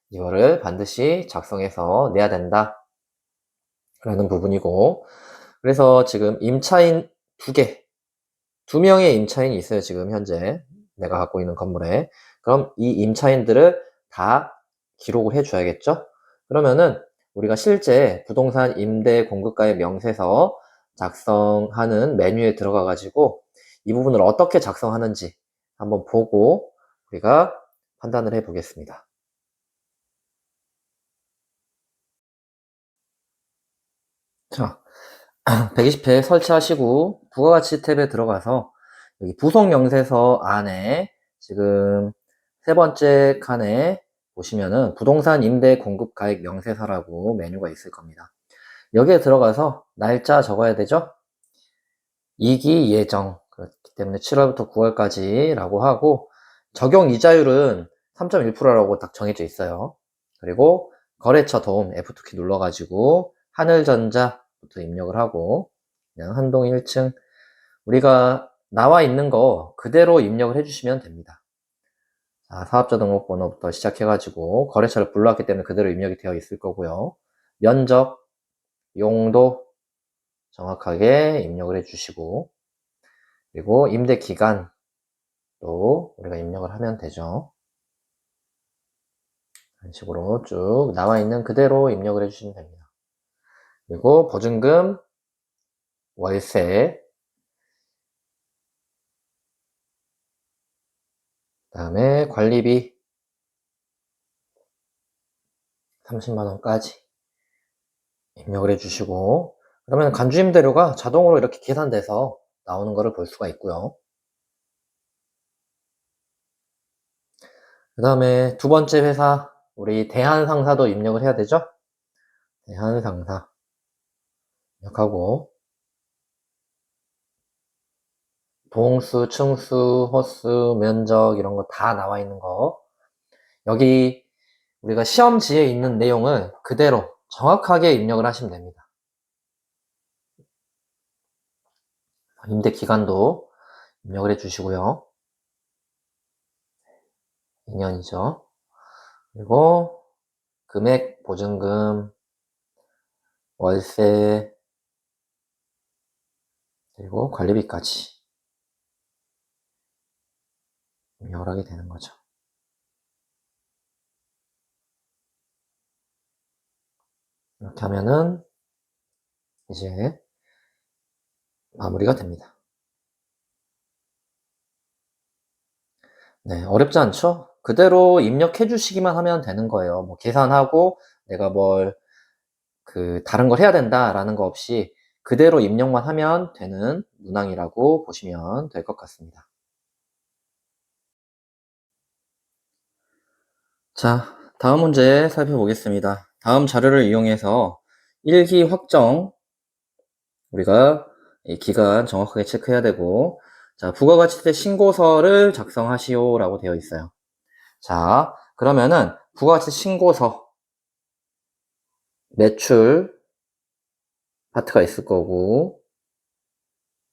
이거를 반드시 작성해서 내야 된다 라는 부분이고, 그래서 지금 임차인 두 명의 임차인이 있어요. 지금 현재 내가 갖고 있는 건물에. 그럼 이 임차인들을 다 기록을 해줘야겠죠. 그러면은 우리가 실제 부동산 임대 공급가의 명세서 작성하는 메뉴에 들어가 가지고 이 부분을 어떻게 작성하는지 한번 보고 우리가 판단을 해 보겠습니다. 자, 120회 설치하시고 부가가치 탭에 들어가서 여기 부속 명세서 안에 지금 세 번째 칸에 보시면은 부동산 임대 공급 가액 명세서라고 메뉴가 있을 겁니다. 여기에 들어가서 날짜 적어야 되죠? 2기 예정, 그렇기 때문에 7월부터 9월까지 라고 하고, 적용 이자율은 3.1%라고 딱 정해져 있어요. 그리고 거래처 도움 F2키 눌러가지고 하늘전자부터 입력을 하고, 그냥 한동 1층 우리가 나와 있는 거 그대로 입력을 해주시면 됩니다. 자, 사업자 등록번호부터 시작해가지고 거래처를 불러왔기 때문에 그대로 입력이 되어 있을 거고요. 면적, 용도 정확하게 입력을 해주시고, 그리고 임대 기간도 우리가 입력을 하면 되죠. 이런 식으로 쭉 나와 있는 그대로 입력을 해주시면 됩니다. 그리고 보증금, 월세, 그 다음에 관리비 30만원까지 입력을 해주시고, 그러면 간주임대료가 자동으로 이렇게 계산돼서 나오는 것을 볼 수가 있고요. 그 다음에 두 번째 회사, 우리 대한상사도 입력을 해야 되죠? 대한상사 입력하고, 동수, 층수, 호수, 면적 이런 거 다 나와 있는 거, 여기 우리가 시험지에 있는 내용을 그대로 정확하게 입력을 하시면 됩니다. 임대 기간도 입력을 해 주시고요. 2년이죠. 그리고 금액, 보증금, 월세, 그리고 관리비까지 입력을 하게 되는 거죠. 이렇게 하면은 이제 마무리가 됩니다. 네, 어렵지 않죠? 그대로 입력해 주시기만 하면 되는 거예요. 뭐 계산하고 내가 다른 걸 해야 된다라는 거 없이 그대로 입력만 하면 되는 문항이라고 보시면 될 것 같습니다. 자, 다음 문제 살펴보겠습니다. 다음 자료를 이용해서 일기 확정, 우리가 이 기간 정확하게 체크해야 되고, 자, 부가가치세 신고서를 작성하시오 라고 되어 있어요. 자, 그러면은 부가가치 신고서 매출 파트가 있을 거고,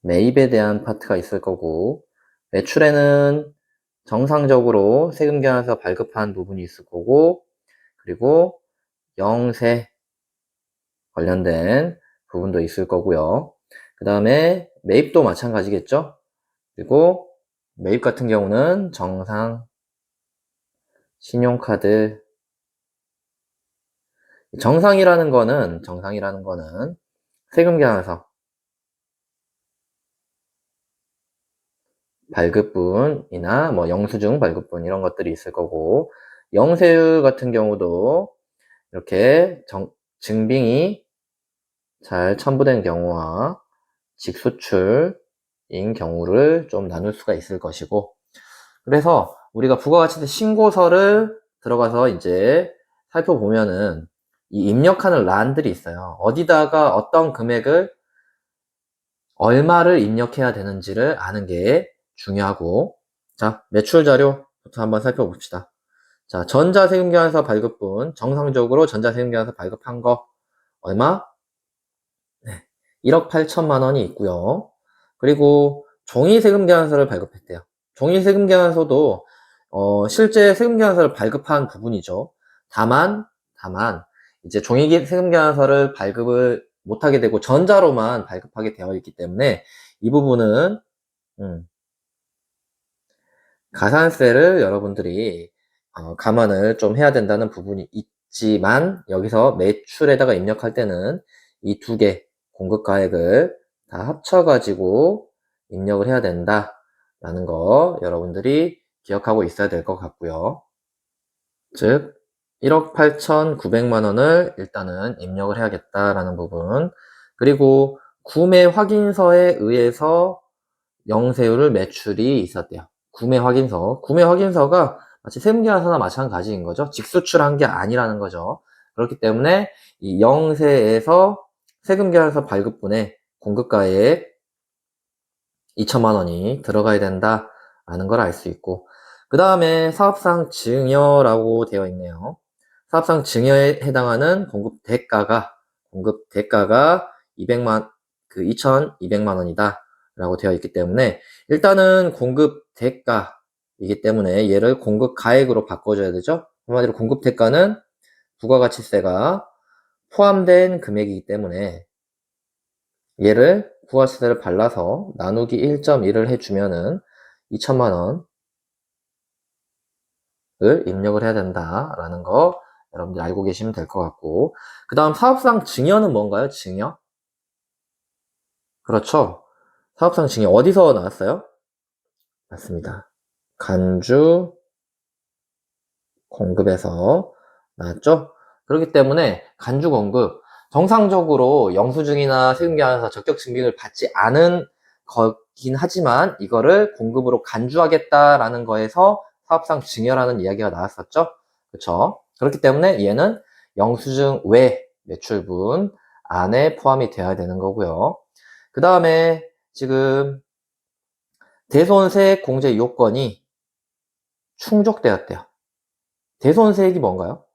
매입에 대한 파트가 있을 거고, 매출에는 정상적으로 세금 계산서 발급한 부분이 있을 거고, 그리고 영세 관련된 부분도 있을 거고요. 그 다음에 매입도 마찬가지겠죠. 그리고 매입 같은 경우는 정상, 신용카드, 정상이라는 거는 세금 계산서 발급분이나 뭐 영수증 발급분 이런 것들이 있을 거고, 영세율 같은 경우도 이렇게 증빙이 잘 첨부된 경우와 직수출인 경우를 좀 나눌 수가 있을 것이고, 그래서 우리가 부가가치세 신고서를 들어가서 이제 살펴보면은 이 입력하는 란들이 있어요. 어디다가 어떤 금액을 얼마를 입력해야 되는지를 아는 게 중요하고, 자, 매출 자료부터 한번 살펴봅시다. 자, 전자세금계산서 발급분, 정상적으로 전자세금계산서 발급한 거, 얼마? 네, 1억 8천만 원이 있고요. 그리고 종이세금계산서를 발급했대요. 종이세금계산서도 실제 세금계산서를 발급한 부분이죠. 다만 이제 종이세금계산서를 발급을 못하게 되고 전자로만 발급하게 되어 있기 때문에 이 부분은 가산세를 여러분들이 감안을 좀 해야 된다는 부분이 있지만, 여기서 매출에다가 입력할 때는 이 두 개 공급가액을 다 합쳐가지고 입력을 해야 된다라는 거 여러분들이 기억하고 있어야 될 것 같고요. 즉 1억 8,900만 원을 일단은 입력을 해야겠다라는 부분, 그리고 구매 확인서에 의해서 영세율을 매출이 있었대요. 구매 확인서가 마치 세무계산서나 마찬가지인 거죠. 직수출한 게 아니라는 거죠. 그렇기 때문에 이 영세에서 세금계산서 발급분에 공급가액 2천만 원이 들어가야 된다라는 걸 알 수 있고, 그 다음에 사업상 증여라고 되어 있네요. 사업상 증여에 해당하는 공급 대가가 2,200만 원이다 라고 되어 있기 때문에, 일단은 공급 대가이기 때문에 얘를 공급 가액으로 바꿔줘야 되죠. 한마디로 공급 대가는 부가가치세가 포함된 금액이기 때문에 얘를 부가가치세를 발라서 나누기 1.1을 해주면은 2천만 원을 입력을 해야 된다라는 거 여러분들 알고 계시면 될 것 같고, 그 다음 사업상 증여는 뭔가요? 증여? 그렇죠. 사업상 증여 어디서 나왔어요? 맞습니다. 간주 공급에서 나왔죠? 그렇기 때문에 간주 공급, 정상적으로 영수증이나 세금계산서 적격 증빙을 받지 않은 거긴 하지만 이거를 공급으로 간주하겠다라는 거에서 사업상 증여라는 이야기가 나왔었죠? 그렇죠? 그렇기 때문에 얘는 영수증 외 매출분 안에 포함이 되어야 되는 거고요. 그 다음에 지금 대손세액 공제 요건이 충족되었대요. 대손세액이 뭔가요?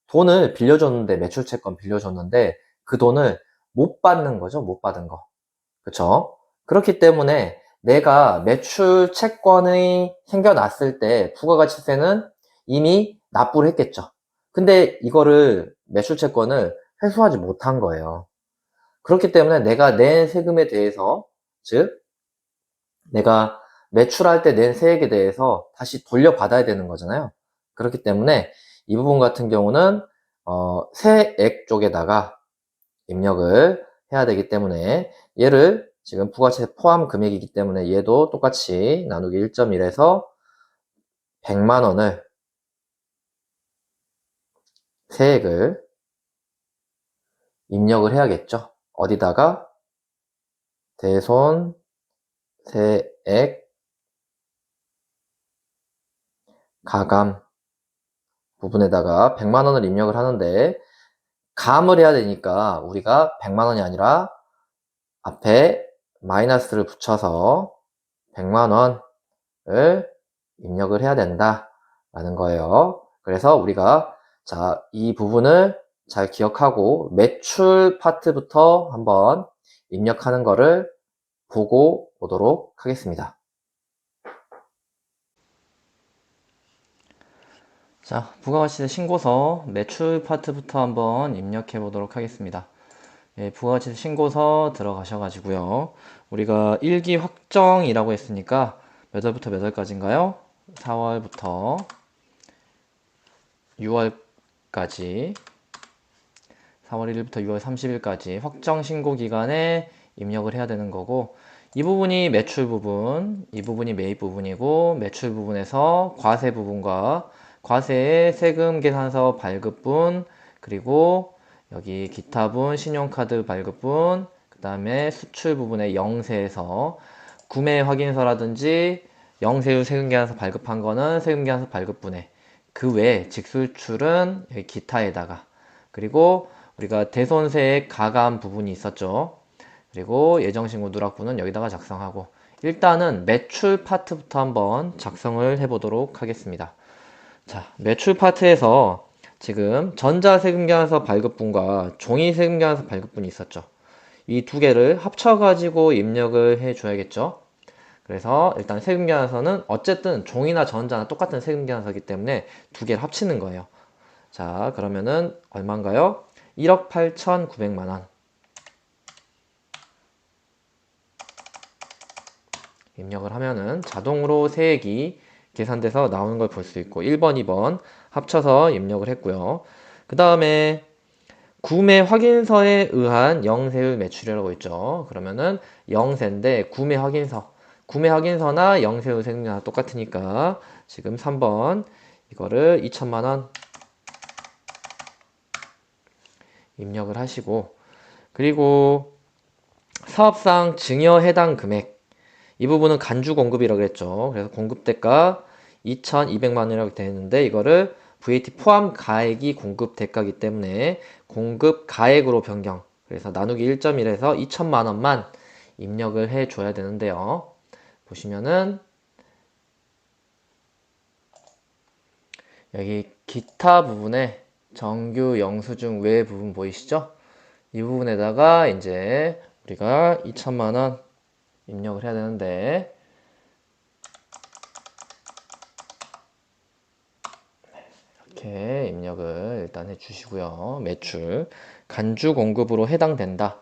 돈을 빌려줬는데, 매출채권 빌려줬는데 그 돈을 못 받는 거죠. 못 받은 거. 그쵸? 그렇기 때문에 내가 매출채권이 생겨났을 때 부가가치세는 이미 납부를 했겠죠. 근데 이거를 매출채권을 회수하지 못한 거예요. 그렇기 때문에 내가 낸 세금에 대해서, 즉 내가 매출할 때 낸 세액에 대해서 다시 돌려받아야 되는 거잖아요. 그렇기 때문에 이 부분 같은 경우는 세액 쪽에다가 입력을 해야 되기 때문에, 얘를 지금 부가세 포함 금액이기 때문에 얘도 똑같이 나누기 1.1에서 100만 원을 세액을 입력을 해야겠죠. 어디다가? 대손 세액 가감 부분에다가 100만 원을 입력을 하는데, 감을 해야 되니까 우리가 100만 원이 아니라 앞에 마이너스를 붙여서 100만 원을 입력을 해야 된다라는 거예요. 그래서 우리가 이 부분을 잘 기억하고 매출 파트부터 한번 입력하는 거를 보고 오도록 하겠습니다. 자, 부가가치세 신고서 매출 파트부터 한번 입력해 보도록 하겠습니다. 예, 부가가치세 신고서 들어가셔가지고요. 우리가 1기 확정이라고 했으니까 몇 월부터 몇 월까지인가요? 4월부터 6월까지, 4월 1일부터 6월 30일까지 확정 신고 기간에 입력을 해야 되는 거고, 이 부분이 매출 부분, 이 부분이 매입 부분이고, 매출 부분에서 과세 부분과 과세의 세금 계산서 발급분, 그리고 여기 기타분, 신용카드 발급분, 그 다음에 수출 부분의 영세에서 구매 확인서라든지 영세율 세금계산서 발급한 거는 세금계산서 발급분에, 그 외에 직수출은 여기 기타에다가, 그리고 우리가 대손세액 가감 부분이 있었죠. 그리고 예정신고 누락분은 여기다가 작성하고, 일단은 매출 파트부터 한번 작성을 해보도록 하겠습니다. 자, 매출 파트에서 지금 전자세금계산서 발급분과 종이세금계산서 발급분이 있었죠. 이 두 개를 합쳐가지고 입력을 해줘야겠죠. 그래서 일단 세금계산서는 어쨌든 종이나 전자나 똑같은 세금계산서이기 때문에 두 개를 합치는 거예요. 자, 그러면은 얼마인가요? 1억 8,900만 원. 입력을 하면은 자동으로 세액이 계산돼서 나오는 걸 볼 수 있고 1번, 2번 합쳐서 입력을 했고요. 그 다음에 구매 확인서에 의한 영세율 매출이라고 있죠. 그러면은 영세인데 구매 확인서나 영세율 세금이나 똑같으니까 지금 3번 이거를 2천만 원 입력을 하시고, 그리고 사업상 증여 해당 금액 이 부분은 간주 공급이라고 했죠. 그래서 공급 대가 2,200만 원이라고 되어 있는데 이거를 VAT 포함 가액이 공급 대가이기 때문에 공급 가액으로 변경. 그래서 나누기 1.1에서 2천만 원만 입력을 해 줘야 되는데요. 보시면은 여기 기타 부분에 정규 영수증 외 부분 보이시죠? 이 부분에다가 이제 우리가 2천만 원 입력을 해야 되는데 이렇게 입력을 일단 해주시고요. 매출 간주 공급으로 해당된다.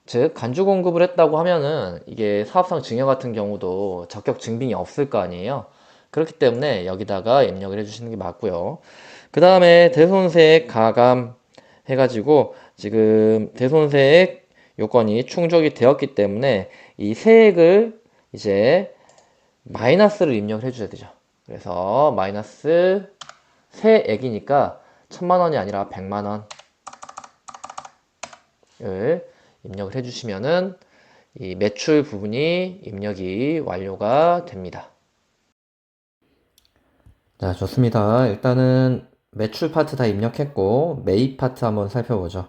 즉 간주 공급을 했다고 하면은 이게 사업상 증여 같은 경우도 적격 증빙이 없을 거 아니에요. 그렇기 때문에 여기다가 입력을 해주시는 게 맞고요. 그 다음에 대손세액 가감 해가지고 지금 대손세액 요건이 충족이 되었기 때문에 이 세액을 이제 마이너스를 입력을 해줘야 되죠. 그래서 마이너스 세액이니까 1,000만 원이 아니라 100만 원을 입력을 해주시면은 이 매출 부분이 입력이 완료가 됩니다. 자, 좋습니다. 일단은 매출 파트 다 입력했고 매입 파트 한번 살펴보죠.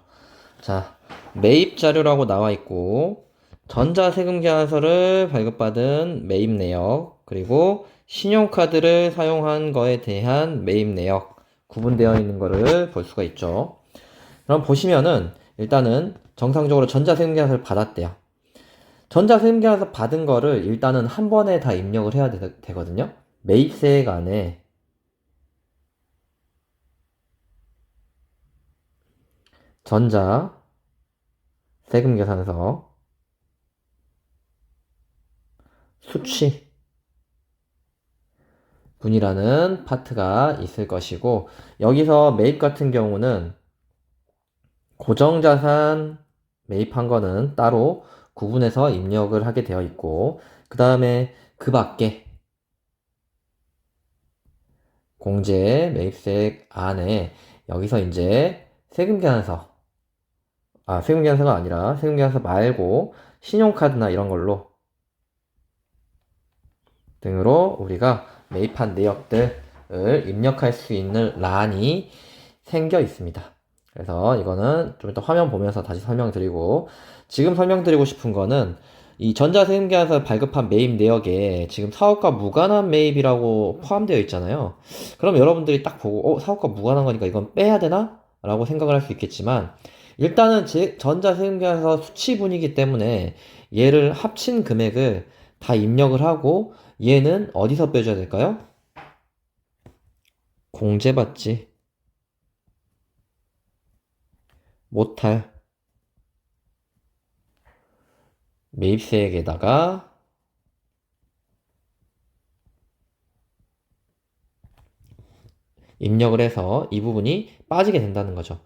자, 매입 자료라고 나와 있고 전자세금 계산서를 발급받은 매입 내역, 그리고 신용카드를 사용한 거에 대한 매입 내역 구분되어 있는 거를 볼 수가 있죠. 그럼 보시면은 일단은 정상적으로 전자세금 계산서를 받았대요. 전자세금 계산서 받은 거를 일단은 한 번에 다 입력을 해야 되거든요. 매입세액 안에 전자 세금 계산서 수취 분이라는 파트가 있을 것이고, 여기서 매입 같은 경우는 고정자산 매입한 거는 따로 구분해서 입력을 하게 되어 있고, 그 다음에 그 밖에 공제 매입세액 안에 여기서 이제 세금 계산서, 세금 계산서가 아니라 세금 계산서 말고 신용카드나 이런 걸로 등으로 우리가 매입한 내역들을 입력할 수 있는 란이 생겨 있습니다. 그래서 이거는 좀 이따 화면 보면서 다시 설명드리고, 지금 설명드리고 싶은 거는 이 전자세금계산서 발급한 매입 내역에 지금 사업과 무관한 매입이라고 포함되어 있잖아요. 그럼 여러분들이 딱 보고 사업과 무관한 거니까 이건 빼야 되나? 라고 생각을 할 수 있겠지만, 일단은 전자세금계산서 수치분이기 때문에 얘를 합친 금액을 다 입력을 하고, 얘는 어디서 빼줘야 될까요? 공제받지 못할 매입세액에다가 입력을 해서 이 부분이 빠지게 된다는 거죠.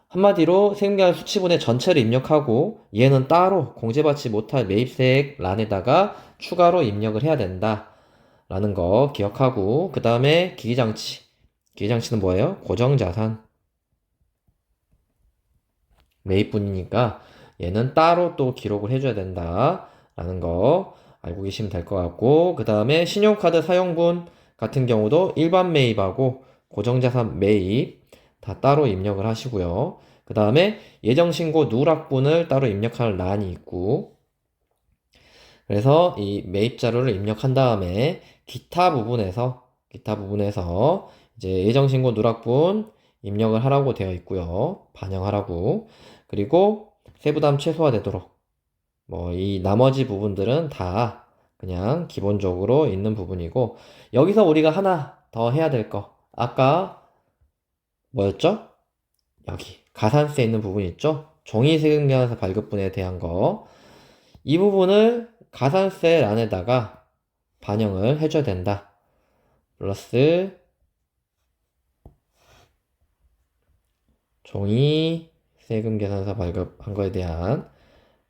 한마디로 세금계산 수치분의 전체를 입력하고 얘는 따로 공제받지 못할 매입세액 란에다가 추가로 입력을 해야 된다 라는 거 기억하고, 그 다음에 기기장치는 뭐예요? 고정자산 매입분이니까 얘는 따로 또 기록을 해줘야 된다 라는 거 알고 계시면 될 것 같고, 그 다음에 신용카드 사용분 같은 경우도 일반 매입하고 고정자산 매입 다 따로 입력을 하시고요. 그 다음에 예정신고 누락분을 따로 입력할 란이 있고, 그래서 이 매입 자료를 입력한 다음에 기타 부분에서 이제 예정신고 누락분 입력을 하라고 되어 있고요. 반영하라고. 그리고 세부담 최소화되도록 뭐 이 나머지 부분들은 다 그냥 기본적으로 있는 부분이고, 여기서 우리가 하나 더 해야 될 거. 아까 뭐였죠? 여기 가산세 있는 부분 있죠? 종이세금계산서 발급분에 대한 거. 이 부분을 가산세란에다가 반영을 해줘야 된다. 플러스 종이세금계산서 발급한 거에 대한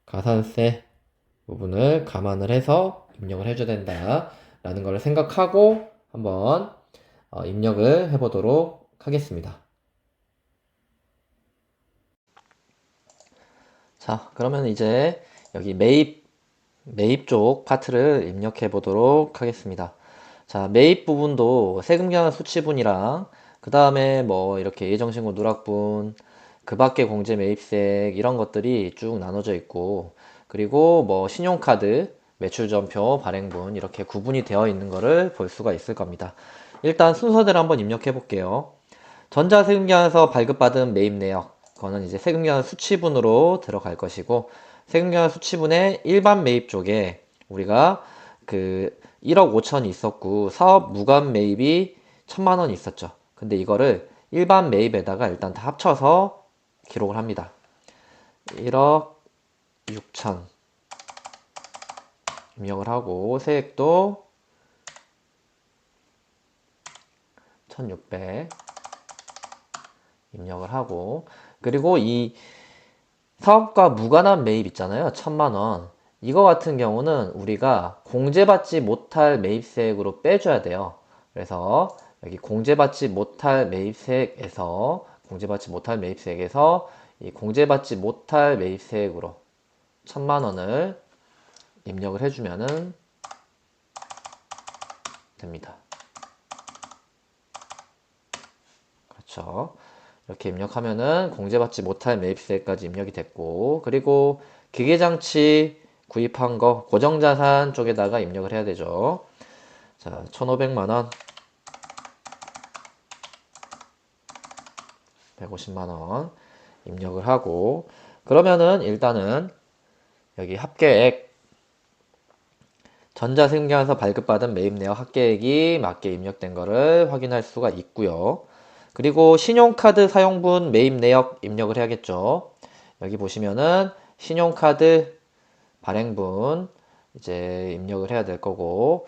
가산세 부분을 감안을 해서 입력을 해줘야 된다 라는 걸 생각하고 한번 입력을 해보도록 하겠습니다. 자, 그러면 이제 여기 매입 쪽 파트를 입력해 보도록 하겠습니다. 자, 매입 부분도 세금계산 수치분이랑 그 다음에 뭐 이렇게 예정신고 누락분, 그 밖에 공제 매입세액 이런 것들이 쭉 나눠져 있고, 그리고 뭐 신용카드, 매출전표, 발행분 이렇게 구분이 되어 있는 거를 볼 수가 있을 겁니다. 일단 순서대로 한번 입력해 볼게요. 전자세금계산서 발급받은 매입 내역, 그거는 이제 세금계산 수치분으로 들어갈 것이고, 세금계산 수치분의 일반 매입 쪽에 우리가 그 1억 5천이 있었고 사업 무관 매입이 1,000만 원이 있었죠. 근데 이거를 일반 매입에다가 일단 다 합쳐서 기록을 합니다. 1억 6천 입력을 하고 세액도 1,600 입력을 하고, 그리고 이 사업과 무관한 매입 있잖아요. 1,000만 원. 이거 같은 경우는 우리가 공제받지 못할 매입세액으로 빼줘야 돼요. 그래서 여기 공제받지 못할 매입세액에서 이 공제받지 못할 매입세액으로 1,000만 원을 입력을 해주면은 됩니다. 그렇죠. 이렇게 입력하면은 공제받지 못할 매입세까지 입력이 됐고, 그리고 기계장치 구입한 거 고정자산 쪽에다가 입력을 해야 되죠. 자, 1,500만 원, 150만 원 입력을 하고, 그러면은 일단은 여기 합계액, 전자세금계산서 발급받은 매입 내역 합계액이 맞게 입력된 거를 확인할 수가 있고요. 그리고 신용카드 사용분 매입 내역 입력을 해야겠죠. 여기 보시면은 신용카드 발행분 이제 입력을 해야 될 거고,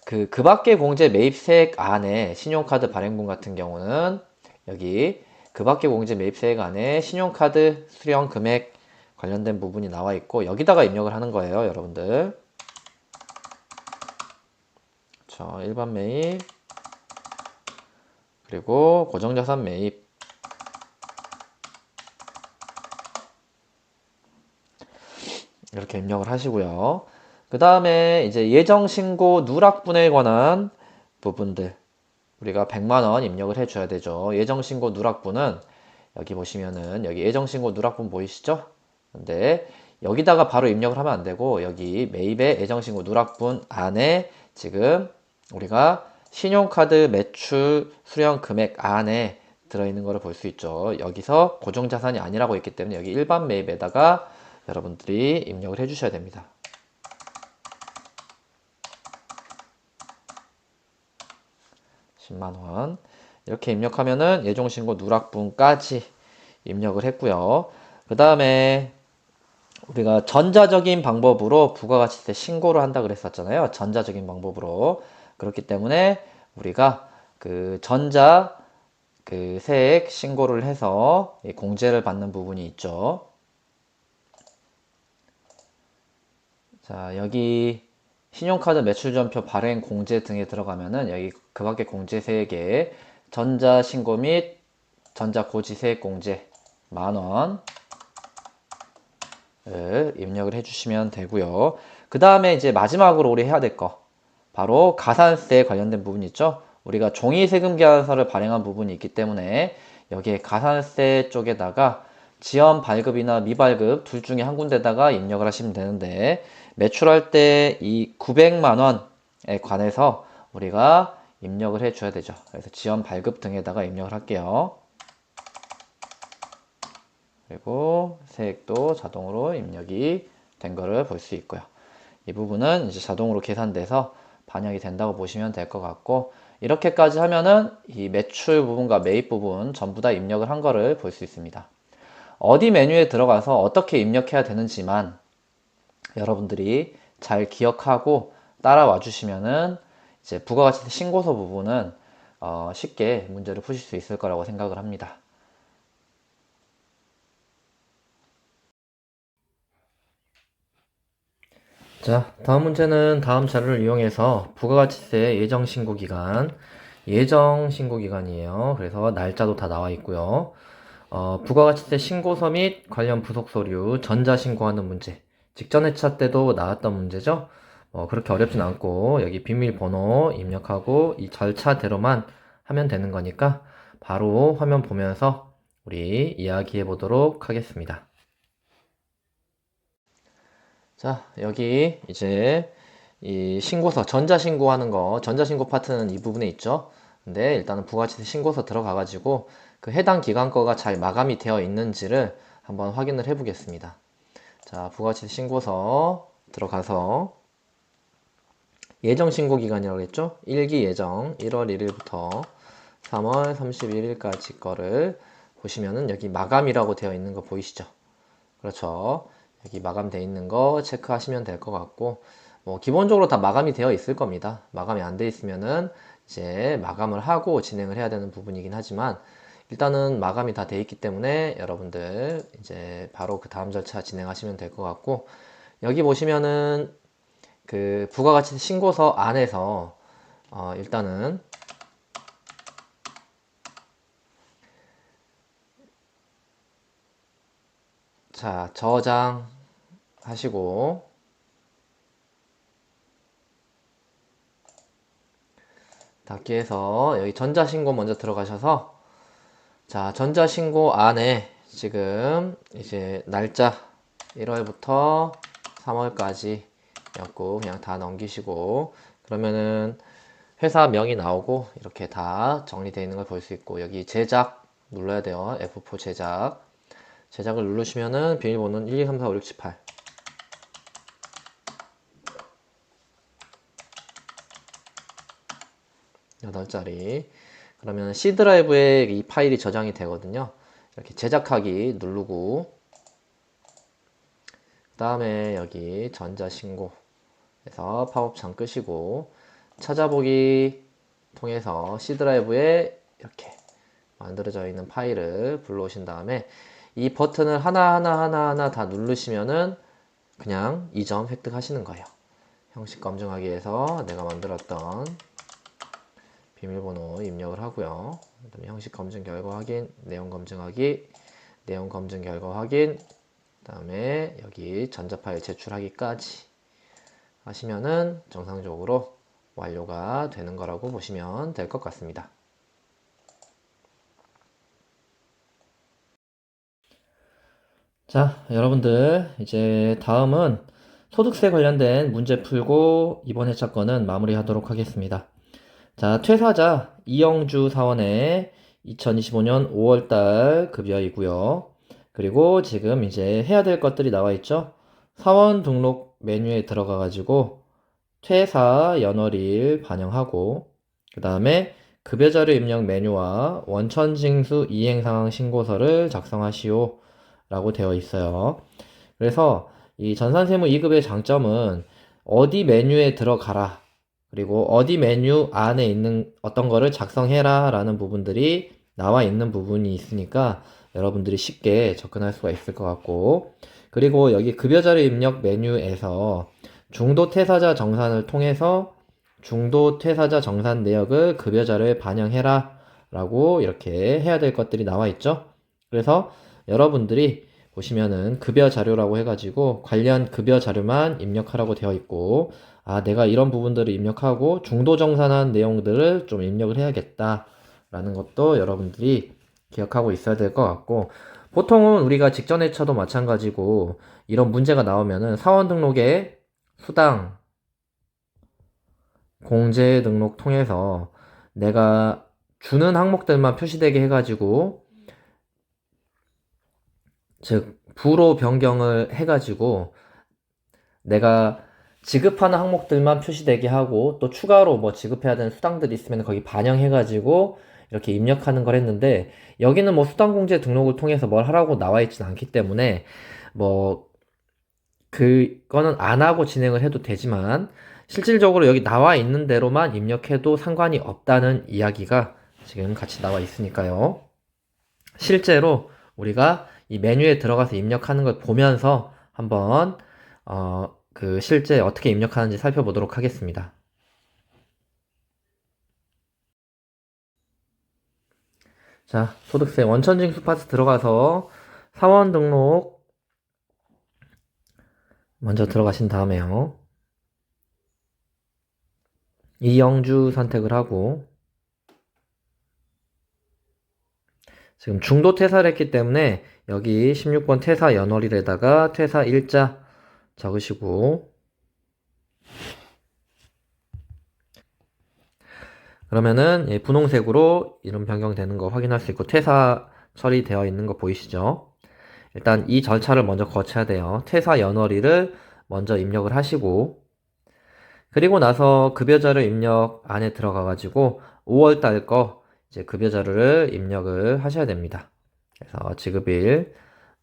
그 밖에 공제 매입세액 안에 신용카드 발행분 같은 경우는 여기 그 밖에 공제 매입세액 안에 신용카드 수령 금액 관련된 부분이 나와 있고, 여기다가 입력을 하는 거예요, 여러분들. 자, 일반 매입, 그리고 고정자산 매입, 이렇게 입력을 하시고요. 그 다음에 이제 예정신고 누락분에 관한 부분들 우리가 100만 원 입력을 해줘야 되죠. 예정신고 누락분은 여기 보시면은 여기 예정신고 누락분 보이시죠? 근데 여기다가 바로 입력을 하면 안 되고, 여기 매입의 예정신고 누락분 안에 지금 우리가 신용카드 매출 수령 금액 안에 들어있는 것을 볼 수 있죠. 여기서 고정자산이 아니라고 있기 때문에 여기 일반 매입에다가 여러분들이 입력을 해주셔야 됩니다. (10만원) 이렇게 입력하면은 예정신고 누락분까지 입력을 했고요. 그 다음에 우리가 전자적인 방법으로 부가가치세 신고를 한다 그랬었잖아요. 전자적인 방법으로. 그렇기 때문에 우리가 그 전자 그 세액 신고를 해서 공제를 받는 부분이 있죠. 자, 여기 신용카드 매출전표 발행 공제 등에 들어가면은 여기 그 밖에 공제세액에 전자신고 및 전자고지세액 공제 (10,000원) 을 입력을 해주시면 되고요. 그 다음에 이제 마지막으로 우리 해야 될 거, 바로 가산세 관련된 부분이 있죠. 우리가 종이세금계산서를 발행한 부분이 있기 때문에 여기에 가산세 쪽에다가 지연 발급이나 미발급 둘 중에 한 군데다가 입력을 하시면 되는데 매출할 때 이 900만 원에 관해서 우리가 입력을 해 줘야 되죠. 그래서 지연 발급 등에다가 입력을 할게요. 그리고 세액도 자동으로 입력이 된 거를 볼 수 있고요. 이 부분은 이제 자동으로 계산돼서 반영이 된다고 보시면 될 것 같고, 이렇게까지 하면은 이 매출 부분과 매입 부분 전부 다 입력을 한 거를 볼 수 있습니다. 어디 메뉴에 들어가서 어떻게 입력해야 되는지만 여러분들이 잘 기억하고 따라와 주시면은 이제 부가가치세 신고서 부분은 쉽게 문제를 푸실 수 있을 거라고 생각을 합니다. 자, 다음 문제는 다음 자료를 이용해서 부가가치세 예정신고기간, 예정신고기간이에요. 그래서 날짜도 다 나와 있고요. 부가가치세 신고서 및 관련 부속 서류 전자신고하는 문제. 직전 회차 때도 나왔던 문제죠. 그렇게 어렵진 않고 여기 비밀번호 입력하고 이 절차대로만 하면 되는 거니까 바로 화면 보면서 우리 이야기해 보도록 하겠습니다. 자, 여기 이제 이 신고서, 전자신고하는 거, 전자신고 파트는 이 부분에 있죠. 근데 일단은 부가가치세 신고서 들어가가지고 그 해당 기간 거가 잘 마감이 되어 있는지를 한번 확인을 해 보겠습니다. 자, 부가가치세 신고서 들어가서 예정신고 기간이라고 했죠? 1기 예정 1월 1일부터 3월 31일까지 거를 보시면은 여기 마감이라고 되어 있는 거 보이시죠? 그렇죠. 여기 마감되어 있는 거 체크하시면 될 것 같고, 기본적으로 다 마감이 되어 있을 겁니다. 마감이 안 돼 있으면은 이제 마감을 하고 진행을 해야 되는 부분이긴 하지만 일단은 마감이 다 돼 있기 때문에 여러분들 이제 바로 그 다음 절차 진행하시면 될 것 같고, 여기 보시면은 그 부가가치세 신고서 안에서 일단은 자, 저장하시고 닫기 해서 여기 전자신고 먼저 들어가셔서, 자, 전자신고 안에 지금 이제 날짜 1월부터 3월까지 였고 그냥 다 넘기시고, 그러면은 회사명이 나오고 이렇게 다 정리되어 있는 걸 볼 수 있고, 여기 제작 눌러야 돼요. F4 제작을 누르시면은 비밀번호는 1, 2, 3, 4, 5, 6, 7, 8 8자리. 그러면 C 드라이브에 이 파일이 저장이 되거든요. 이렇게 제작하기 누르고, 그 다음에 여기 전자신고 에서 팝업창 끄시고 찾아보기 통해서 C 드라이브에 이렇게 만들어져 있는 파일을 불러오신 다음에 이 버튼을 하나하나 다 누르시면은 그냥 이 점 획득하시는 거예요. 형식 검증하기에서 내가 만들었던 비밀번호 입력을 하고요. 그다음에 형식 검증 결과 확인, 내용 검증하기, 내용 검증 결과 확인, 그다음에 여기 전자 파일 제출하기까지 하시면은 정상적으로 완료가 되는 거라고 보시면 될 것 같습니다. 자, 여러분들 이제 다음은 소득세 관련된 문제 풀고 이번 회차 거는 마무리하도록 하겠습니다. 자, 퇴사자 이영주 사원의 2025년 5월달 급여이고요. 그리고 지금 이제 해야 될 것들이 나와 있죠. 사원 등록 메뉴에 들어가 가지고 퇴사 연월일 반영하고, 그 다음에 급여자료 입력 메뉴와 원천징수 이행상황 신고서를 작성하시오 라고 되어 있어요. 그래서 이 전산세무 2급의 장점은 어디 메뉴에 들어가라, 그리고 어디 메뉴 안에 있는 어떤 거를 작성해라 라는 부분들이 나와 있는 부분이 있으니까 여러분들이 쉽게 접근할 수가 있을 것 같고, 그리고 여기 급여자료 입력 메뉴에서 중도 퇴사자 정산을 통해서 중도 퇴사자 정산 내역을 급여자료에 반영해라 라고 이렇게 해야 될 것들이 나와 있죠. 그래서 여러분들이 보시면은 급여 자료라고 해가지고 관련 급여 자료만 입력하라고 되어 있고, 아, 내가 이런 부분들을 입력하고 중도 정산한 내용들을 좀 입력을 해야겠다 라는 것도 여러분들이 기억하고 있어야 될 것 같고, 보통은 우리가 직전 회차도 마찬가지고 이런 문제가 나오면은 사원 등록에 수당, 공제 등록 통해서 내가 주는 항목들만 표시되게 해가지고 즉 부로 변경을 해가지고 내가 지급하는 항목들만 표시되게 하고 또 추가로 뭐 지급해야 되는 수당들이 있으면 거기 반영해가지고 이렇게 입력하는 걸 했는데 여기는 뭐 수당공제 등록을 통해서 뭘 하라고 나와 있진 않기 때문에 뭐 그거는 안 하고 진행을 해도 되지만 실질적으로 여기 나와 있는 대로만 입력해도 상관이 없다는 이야기가 지금 같이 나와 있으니까요. 실제로 우리가 이 메뉴에 들어가서 입력하는 걸 보면서 한번 그 실제 어떻게 입력하는지 살펴보도록 하겠습니다. 자, 소득세 원천징수 파트 들어가서 사원 등록 먼저 들어가신 다음에요. 이영주 선택을 하고 지금 중도 퇴사를 했기 때문에 여기 16번 퇴사 연월일에다가 퇴사 일자 적으시고 그러면은 분홍색으로 이름 변경되는 거 확인할 수 있고 퇴사 처리되어 있는 거 보이시죠? 일단 이 절차를 먼저 거쳐야 돼요. 퇴사 연월일을 먼저 입력을 하시고 그리고 나서 급여자료 입력 안에 들어가 가지고 5월 달 거 이제 급여자료를 입력을 하셔야 됩니다. 그래서 지급일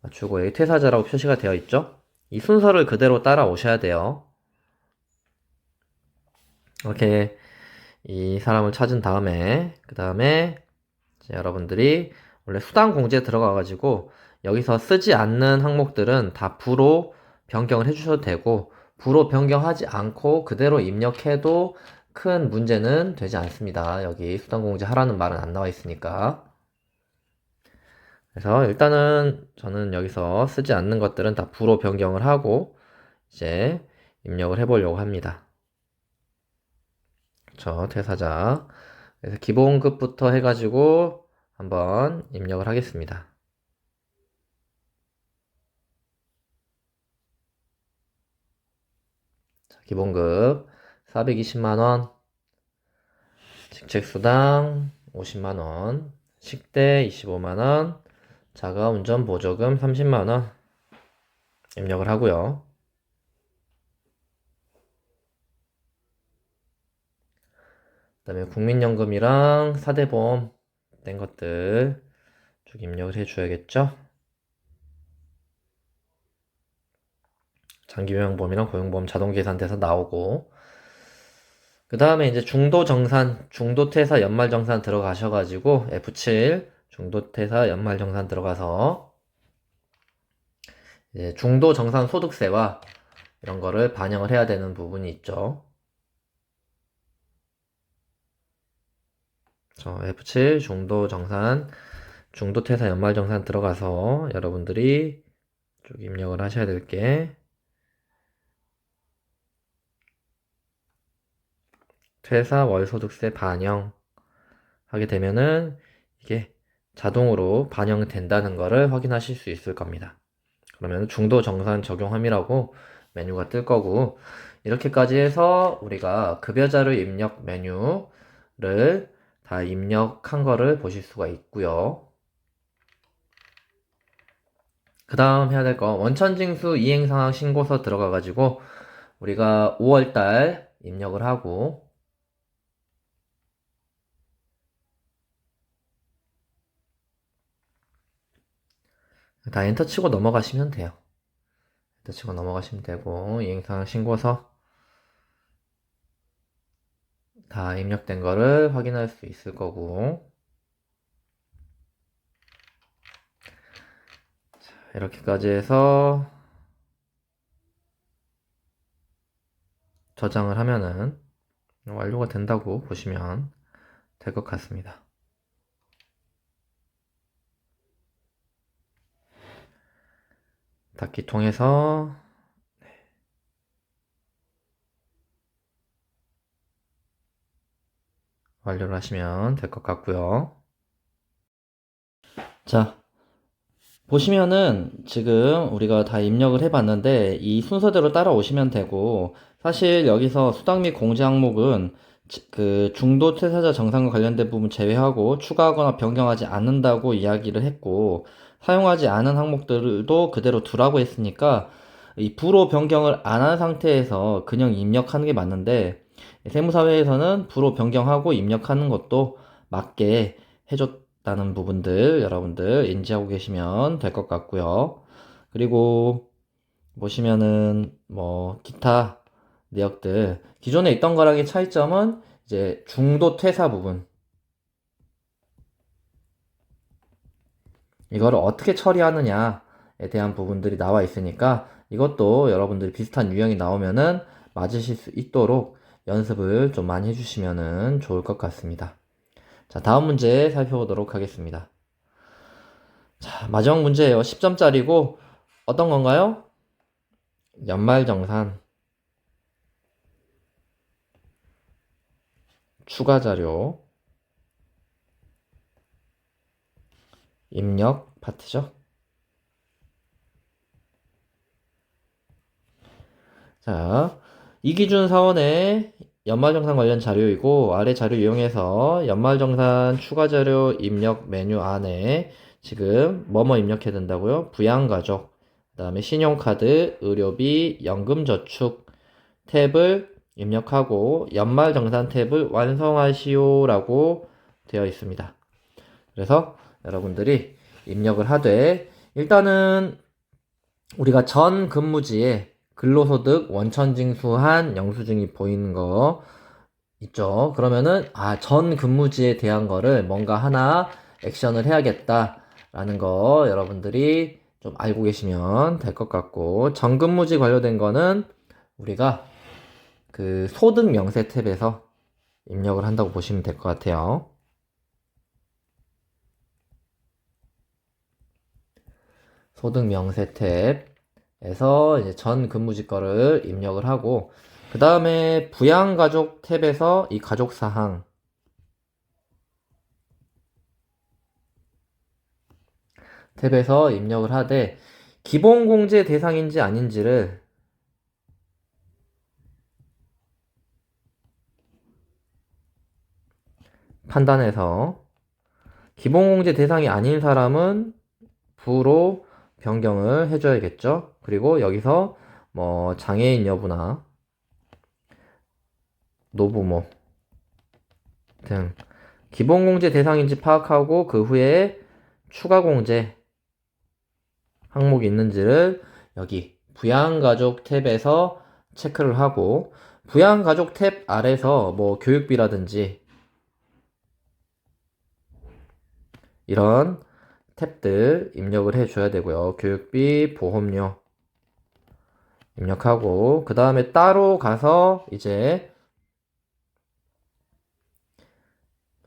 맞추고 여기 퇴사자라고 표시가 되어 있죠? 이 순서를 그대로 따라오셔야 돼요. 이렇게 이 사람을 찾은 다음에 그 다음에 여러분들이 원래 수당 공제에 들어가 가지고 여기서 쓰지 않는 항목들은 다 부로 변경을 해주셔도 되고 부로 변경하지 않고 그대로 입력해도 큰 문제는 되지 않습니다. 여기 수당 공제 하라는 말은 안 나와 있으니까. 그래서 일단은 저는 여기서 쓰지 않는 것들은 다 부로 변경을 하고 이제 입력을 해보려고 합니다. 그렇죠. 퇴사자. 그래서 기본급부터 해가지고 한번 입력을 하겠습니다. 자, 기본급 420만원, 직책수당 50만원, 식대 25만원, 자가운전 보조금 30만원 입력을 하고요. 그 다음에 국민연금이랑 사대보험 된 것들 쭉 입력을 해줘야겠죠. 장기요양보험이랑 고용보험 자동 계산돼서 나오고 그 다음에 이제 중도정산, 중도퇴사 연말정산 들어가셔가지고 F7 중도퇴사 연말정산 들어가서 이제 중도정산 소득세와 이런 거를 반영을 해야 되는 부분이 있죠. F7 중도정산, 중도퇴사 연말정산 들어가서 여러분들이 쭉 입력을 하셔야 될 게 퇴사 월소득세 반영 하게 되면은 이게 자동으로 반영된다는 거를 확인하실 수 있을 겁니다. 그러면 중도 정산 적용함이라고 메뉴가 뜰 거고 이렇게까지 해서 우리가 급여자료 입력 메뉴를 다 입력한 거를 보실 수가 있고요. 그 다음 해야 될 거 원천징수 이행상황 신고서 들어가 가지고 우리가 5월달 입력을 하고 다 엔터 치고 넘어가시면 돼요. 엔터 치고 넘어가시면 되고 이행상황 신고서 다 입력된 거를 확인할 수 있을 거고 자, 이렇게까지 해서 저장을 하면은 완료가 된다고 보시면 될 것 같습니다. 닫기 통해서 완료를 하시면 될 것 같고요. 자, 보시면은 지금 우리가 다 입력을 해봤는데 이 순서대로 따라오시면 되고, 사실 여기서 수당 및 공제 항목은 그 중도 퇴사자 정산과 관련된 부분 제외하고 추가하거나 변경하지 않는다고 이야기를 했고, 사용하지 않은 항목들도 그대로 두라고 했으니까 이 부로 변경을 안 한 상태에서 그냥 입력하는 게 맞는데, 세무사회에서는 부로 변경하고 입력하는 것도 맞게 해줬다는 부분들 여러분들 인지하고 계시면 될 것 같고요. 그리고 보시면은 뭐 기타 내역들 기존에 있던 거랑의 차이점은 이제 중도 퇴사 부분, 이거를 어떻게 처리하느냐에 대한 부분들이 나와 있으니까 이것도 여러분들이 비슷한 유형이 나오면은 맞으실 수 있도록 연습을 좀 많이 해주시면은 좋을 것 같습니다. 자, 다음 문제 살펴보도록 하겠습니다. 자, 마지막 문제예요. 10점짜리고 어떤 건가요? 연말정산 추가 자료 입력 파트죠. 자, 이기준 사원의 연말정산 관련 자료이고 아래 자료 이용해서 연말정산 추가 자료 입력 메뉴 안에 지금 뭐뭐 입력해야 된다고요? 부양가족, 그 다음에 신용카드, 의료비, 연금저축 탭을 입력하고 연말정산 탭을 완성하시오라고 되어 있습니다. 그래서 여러분들이 입력을 하되, 일단은 우리가 전 근무지에 근로소득 원천징수한 영수증이 보이는 거 있죠. 그러면은 전 근무지에 대한 거를 뭔가 하나 액션을 해야겠다라는 거 여러분들이 좀 알고 계시면 될 것 같고, 전 근무지 관련된 거는 우리가 그 소득 명세 탭에서 입력을 한다고 보시면 될 것 같아요. 소득 명세 탭에서 이제 전 근무지 거를 입력을 하고, 그 다음에 부양가족 탭에서 이 가족사항 탭에서 입력을 하되, 기본공제 대상인지 아닌지를 판단해서 기본공제 대상이 아닌 사람은 부로 변경을 해줘야겠죠. 그리고 여기서 뭐 장애인 여부나 노부모 등 기본공제 대상인지 파악하고 그 후에 추가공제 항목이 있는지를 여기 부양가족 탭에서 체크를 하고, 부양가족 탭 아래서 뭐 교육비라든지 이런 탭들 입력을 해줘야 되고요. 교육비, 보험료 입력하고, 그 다음에 따로 가서 이제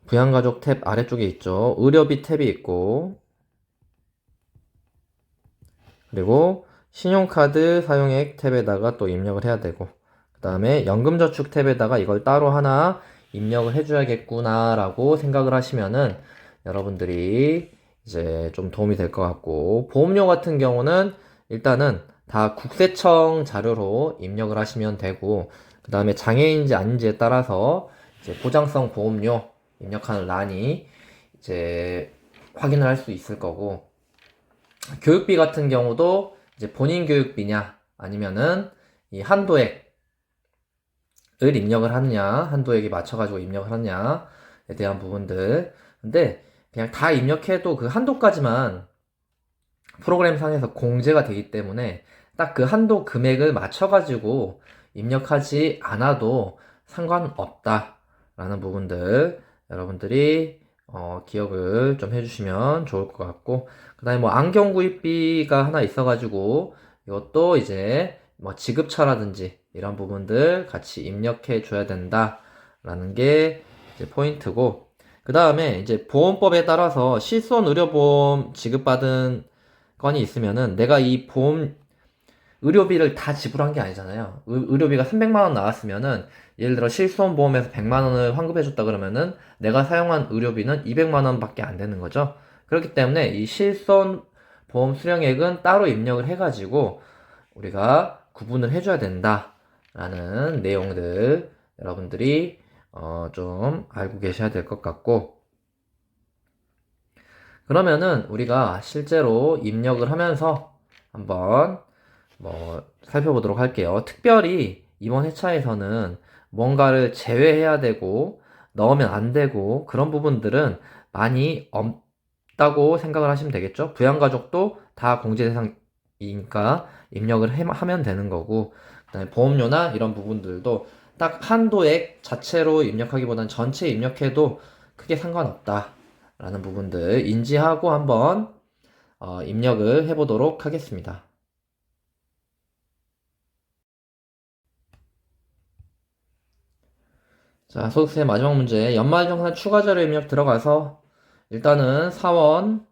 부양가족 탭 아래쪽에 있죠. 의료비 탭이 있고, 그리고 신용카드 사용액 탭에다가 또 입력을 해야 되고, 그 다음에 연금저축 탭에다가 이걸 따로 하나 입력을 해줘야겠구나 라고 생각을 하시면은 여러분들이 이제 좀 도움이 될 것 같고, 보험료 같은 경우는 일단은 다 국세청 자료로 입력을 하시면 되고, 그 다음에 장애인지 아닌지에 따라서 이제 보장성 보험료 입력하는 란이 이제 확인을 할 수 있을 거고, 교육비 같은 경우도 이제 본인 교육비냐 아니면은 이 한도액을 입력을 하느냐, 한도액에 맞춰가지고 입력을 하느냐에 대한 부분들. 근데 그냥 다 입력해도 그 한도까지만 프로그램 상에서 공제가 되기 때문에 딱 그 한도 금액을 맞춰가지고 입력하지 않아도 상관없다라는 부분들 여러분들이 기억을 좀 해주시면 좋을 것 같고, 그 다음에 뭐 안경 구입비가 하나 있어가지고 이것도 이제 뭐 지급처라든지 이런 부분들 같이 입력해 줘야 된다라는 게 이제 포인트고, 그 다음에 이제 보험법에 따라서 실손 의료보험 지급받은 건이 있으면은 내가 이 보험 의료비를 다 지불한 게 아니잖아요. 의료비가 300만 원 나왔으면은 예를 들어 실손보험에서 100만 원을 환급해줬다 그러면은 내가 사용한 의료비는 200만 원밖에 안 되는 거죠. 그렇기 때문에 이 실손 보험 수령액은 따로 입력을 해가지고 우리가 구분을 해줘야 된다라는 내용들 여러분들이 좀 알고 계셔야 될 것 같고, 그러면은 우리가 실제로 입력을 하면서 한번 살펴보도록 할게요. 특별히 이번 회차에서는 뭔가를 제외해야 되고 넣으면 안 되고 그런 부분들은 많이 없다고 생각을 하시면 되겠죠. 부양가족도 다 공제 대상이니까 입력을 하면 되는 거고, 그다음에 보험료나 이런 부분들도 딱 한도액 자체로 입력하기보다는 전체 입력해도 크게 상관없다라는 부분들 인지하고 한번 입력을 해보도록 하겠습니다. 자, 소득세 마지막 문제. 연말정산 추가자료 입력 들어가서 일단은 사원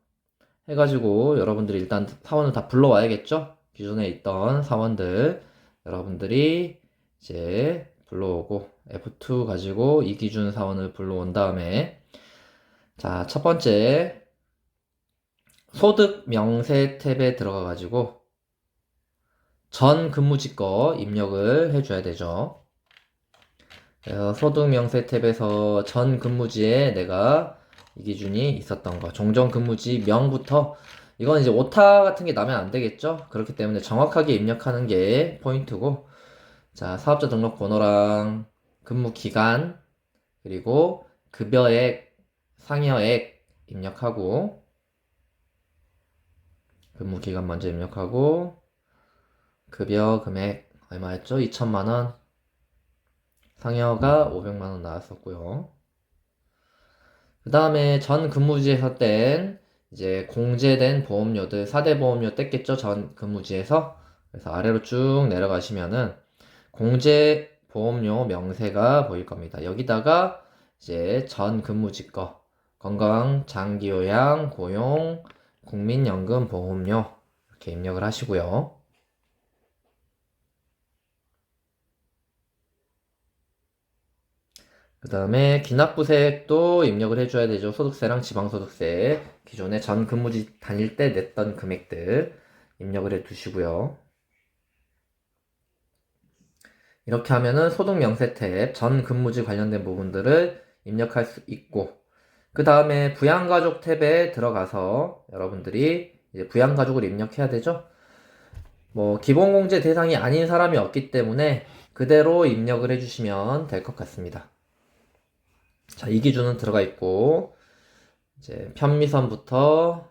해가지고 여러분들이 일단 사원을 다 불러와야겠죠? 기존에 있던 사원들 여러분들이 이제 불러오고 F2 가지고 이기준 사원을 불러온 다음에, 자, 첫 번째 소득 명세 탭에 들어가 가지고 전 근무지 거 입력을 해줘야 되죠. 그래서 소득 명세 탭에서 전 근무지에 내가 이 기준이 있었던 거, 종전 근무지 명부터, 이건 이제 오타 같은 게 나면 안 되겠죠? 그렇기 때문에 정확하게 입력하는 게 포인트고, 자, 사업자 등록 번호랑 근무 기간, 그리고 급여액, 상여액 입력하고, 근무 기간 먼저 입력하고, 급여 금액 얼마였죠? 2천만 원. 상여가 500만 원 나왔었고요. 그 다음에 전 근무지에서 뗀 이제 공제된 보험료들 4대 보험료 뗐겠죠? 전 근무지에서. 그래서 아래로 쭉 내려가시면은 공제 보험료 명세가 보일 겁니다. 여기다가 이제 전 근무지 거 건강, 장기요양, 고용, 국민연금 보험료 이렇게 입력을 하시고요. 그 다음에 기납부세액도 입력을 해줘야 되죠. 소득세랑 지방소득세, 기존에 전 근무지 다닐 때 냈던 금액들 입력을 해 두시고요. 이렇게 하면은 소득명세 탭 전 근무지 관련된 부분들을 입력할 수 있고, 그 다음에 부양가족 탭에 들어가서 여러분들이 이제 부양가족을 입력해야 되죠. 기본공제 대상이 아닌 사람이 없기 때문에 그대로 입력을 해주시면 될 것 같습니다. 자, 이 기준은 들어가 있고, 이제 편미선부터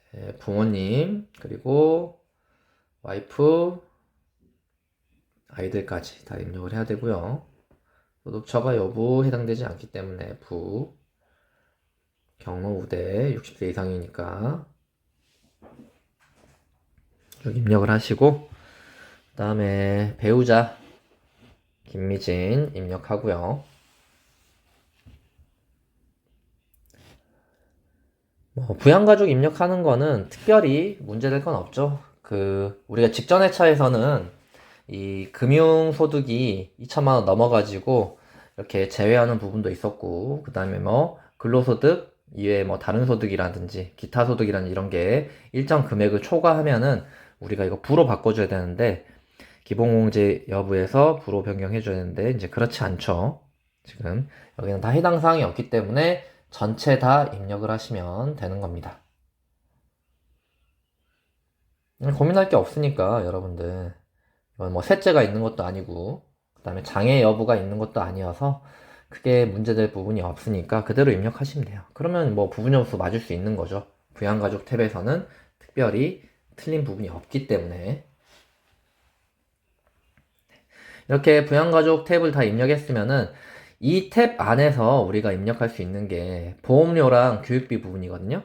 이제 부모님, 그리고 와이프, 아이들까지 다 입력을 해야 되고요. 소득처가 여부 해당되지 않기 때문에 부, 경로 우대 60세 이상이니까 쭉 입력을 하시고, 그 다음에 배우자 김미진 입력하고요. 부양가족 입력하는 거는 특별히 문제될 건 없죠. 우리가 직전 회차에서는 이 금융소득이 2천만 원 넘어가지고 이렇게 제외하는 부분도 있었고, 그 다음에 근로소득 이외에 다른 소득이라든지 기타 소득이라든지 이런 게 일정 금액을 초과하면은 우리가 이거 부로 바꿔줘야 되는데, 기본공제 여부에서 부로 변경해줘야 되는데 이제 그렇지 않죠. 지금 여기는 다 해당 사항이 없기 때문에 전체 다 입력을 하시면 되는 겁니다. 고민할 게 없으니까 여러분들, 이건 셋째가 있는 것도 아니고 그 다음에 장애 여부가 있는 것도 아니어서 크게 문제될 부분이 없으니까 그대로 입력하시면 돼요. 그러면 부분 점수 맞을 수 있는 거죠. 부양가족 탭에서는 특별히 틀린 부분이 없기 때문에. 이렇게 부양가족 탭을 다 입력했으면은 이 탭 안에서 우리가 입력할 수 있는 게 보험료랑 교육비 부분이거든요.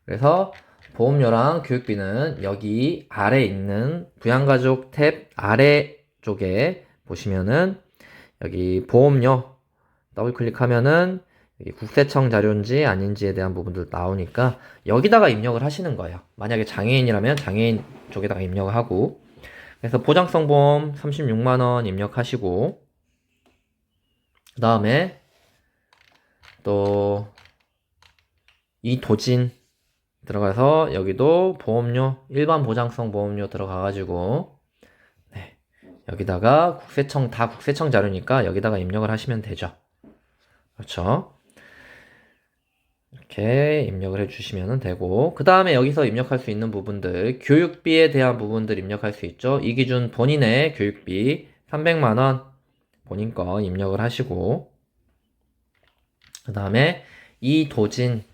그래서 보험료랑 교육비는 여기 아래 있는 부양가족 탭 아래 쪽에 보시면은 여기 보험료 더블 클릭하면은 여기 국세청 자료인지 아닌지에 대한 부분들 나오니까 여기다가 입력을 하시는 거예요. 만약에 장애인이라면 장애인 쪽에다가 입력을 하고, 그래서 보장성 보험 36만원 입력하시고, 그 다음에 또 이 도진 들어가서 여기도 보험료, 일반 보장성 보험료 들어가가지고 네, 여기다가 국세청, 다 국세청 자료니까 여기다가 입력을 하시면 되죠. 그렇죠? 이렇게 입력을 해주시면 되고, 그 다음에 여기서 입력할 수 있는 부분들, 교육비에 대한 부분들 입력할 수 있죠. 이 기준 본인의 교육비 300만원 본인 거 입력을 하시고, 그 다음에 이 도진,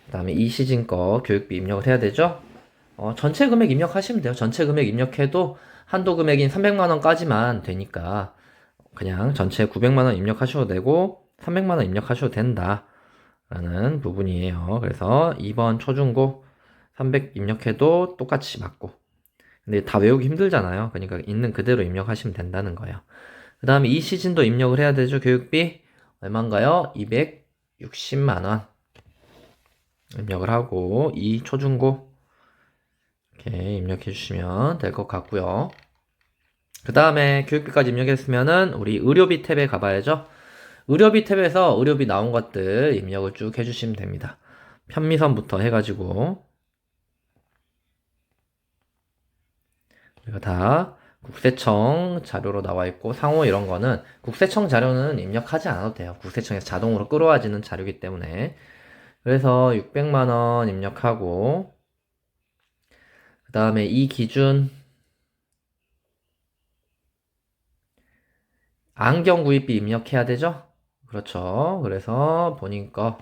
그 다음에 이 시진 거 교육비 입력을 해야 되죠. 전체 금액 입력하시면 돼요. 전체 금액 입력해도 한도 금액인 300만원까지만 되니까 그냥 전체 900만원 입력하셔도 되고 300만원 입력하셔도 된다 라는 부분이에요. 그래서 2번 초중고 300 입력해도 똑같이 맞고, 근데 다 외우기 힘들잖아요. 그러니까 있는 그대로 입력하시면 된다는 거예요. 그 다음에 이 시즌도 입력을 해야 되죠. 교육비 얼마인가요? 260만원 입력을 하고, 이 초중고 이렇게 입력해 주시면 될 것 같고요. 그 다음에 교육비까지 입력했으면은 우리 의료비 탭에 가봐야죠. 의료비 탭에서 의료비 나온 것들 입력을 쭉 해주시면 됩니다. 편미선부터 해가지고 우리가 다 국세청 자료로 나와 있고, 상호 이런 거는 국세청 자료는 입력하지 않아도 돼요. 국세청에서 자동으로 끌어와지는 자료이기 때문에. 그래서 600만원 입력하고, 그 다음에 이 기준 안경 구입비 입력해야 되죠? 그렇죠. 그래서 본인 거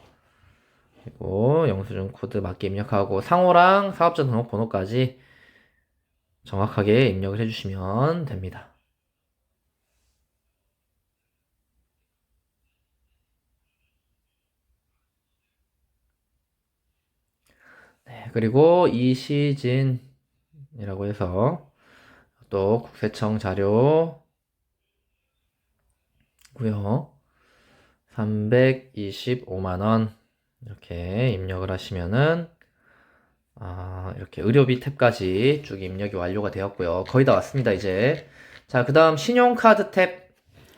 그리고 영수증 코드 맞게 입력하고, 상호랑 사업자 등록번호까지 정확하게 입력을 해주시면 됩니다. 네, 그리고 이시진이라고 해서 또 국세청 자료고요. 325만원 이렇게 입력을 하시면은 이렇게 의료비 탭까지 쭉 입력이 완료가 되었고요. 거의 다 왔습니다, 이제. 자, 그 다음 신용카드 탭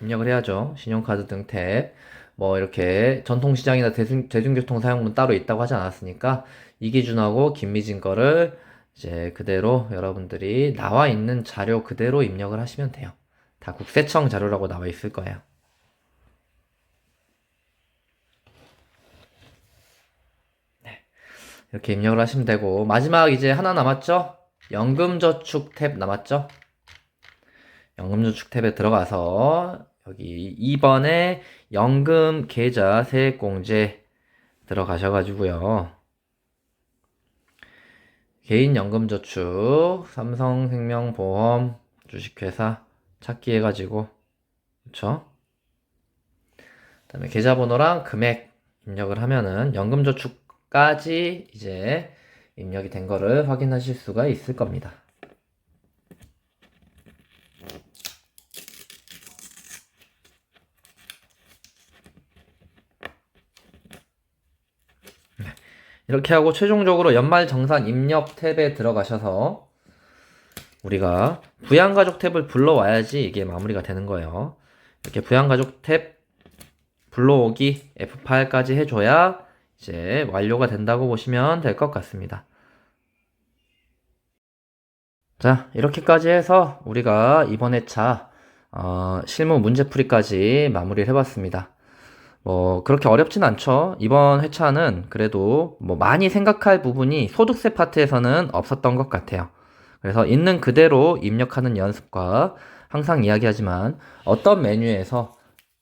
입력을 해야죠. 신용카드 등 탭. 뭐 이렇게 전통시장이나 대중교통 사용료는 따로 있다고 하지 않았으니까 이 기준하고 김미진 거를 이제 그대로 여러분들이 나와 있는 자료 그대로 입력을 하시면 돼요. 다 국세청 자료라고 나와 있을 거예요. 네, 이렇게 입력을 하시면 되고, 마지막 이제 하나 남았죠? 연금저축 탭 남았죠? 연금저축 탭에 들어가서 여기 2번에 연금 계좌 세액공제 들어가셔가지고요. 개인연금저축, 삼성생명보험, 주식회사 찾기 해가지고, 그쵸? 그 다음에 계좌번호랑 금액 입력을 하면은 연금저축까지 이제 입력이 된 거를 확인하실 수가 있을 겁니다. 이렇게 하고 최종적으로 연말정산 입력 탭에 들어가셔서 우리가 부양가족 탭을 불러와야지 이게 마무리가 되는 거예요. 이렇게 부양가족 탭 불러오기 F8까지 해줘야 이제 완료가 된다고 보시면 될 것 같습니다. 자, 이렇게까지 해서 우리가 이번 회차 실무 문제풀이까지 마무리를 해봤습니다. 뭐 그렇게 어렵진 않죠. 이번 회차는 그래도 뭐 많이 생각할 부분이 소득세 파트에서는 없었던 것 같아요. 그래서 있는 그대로 입력하는 연습과, 항상 이야기하지만 어떤 메뉴에서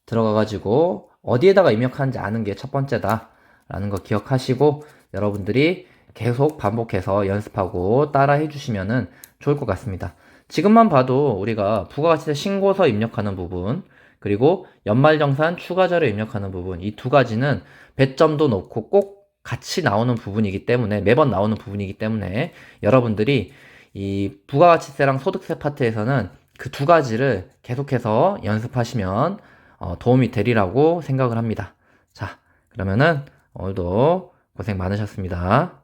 들어가가지고 어디에다가 입력하는지 아는 게 첫 번째다 라는 거 기억하시고 여러분들이 계속 반복해서 연습하고 따라 해주시면 좋을 것 같습니다. 지금만 봐도 우리가 부가가치세 신고서 입력하는 부분, 그리고 연말정산 추가자료 입력하는 부분, 이 두 가지는 배점도 놓고 꼭 같이 나오는 부분이기 때문에, 매번 나오는 부분이기 때문에 여러분들이 이 부가가치세랑 소득세 파트에서는 그 두 가지를 계속해서 연습하시면 도움이 되리라고 생각을 합니다. 자, 그러면은 오늘도 고생 많으셨습니다.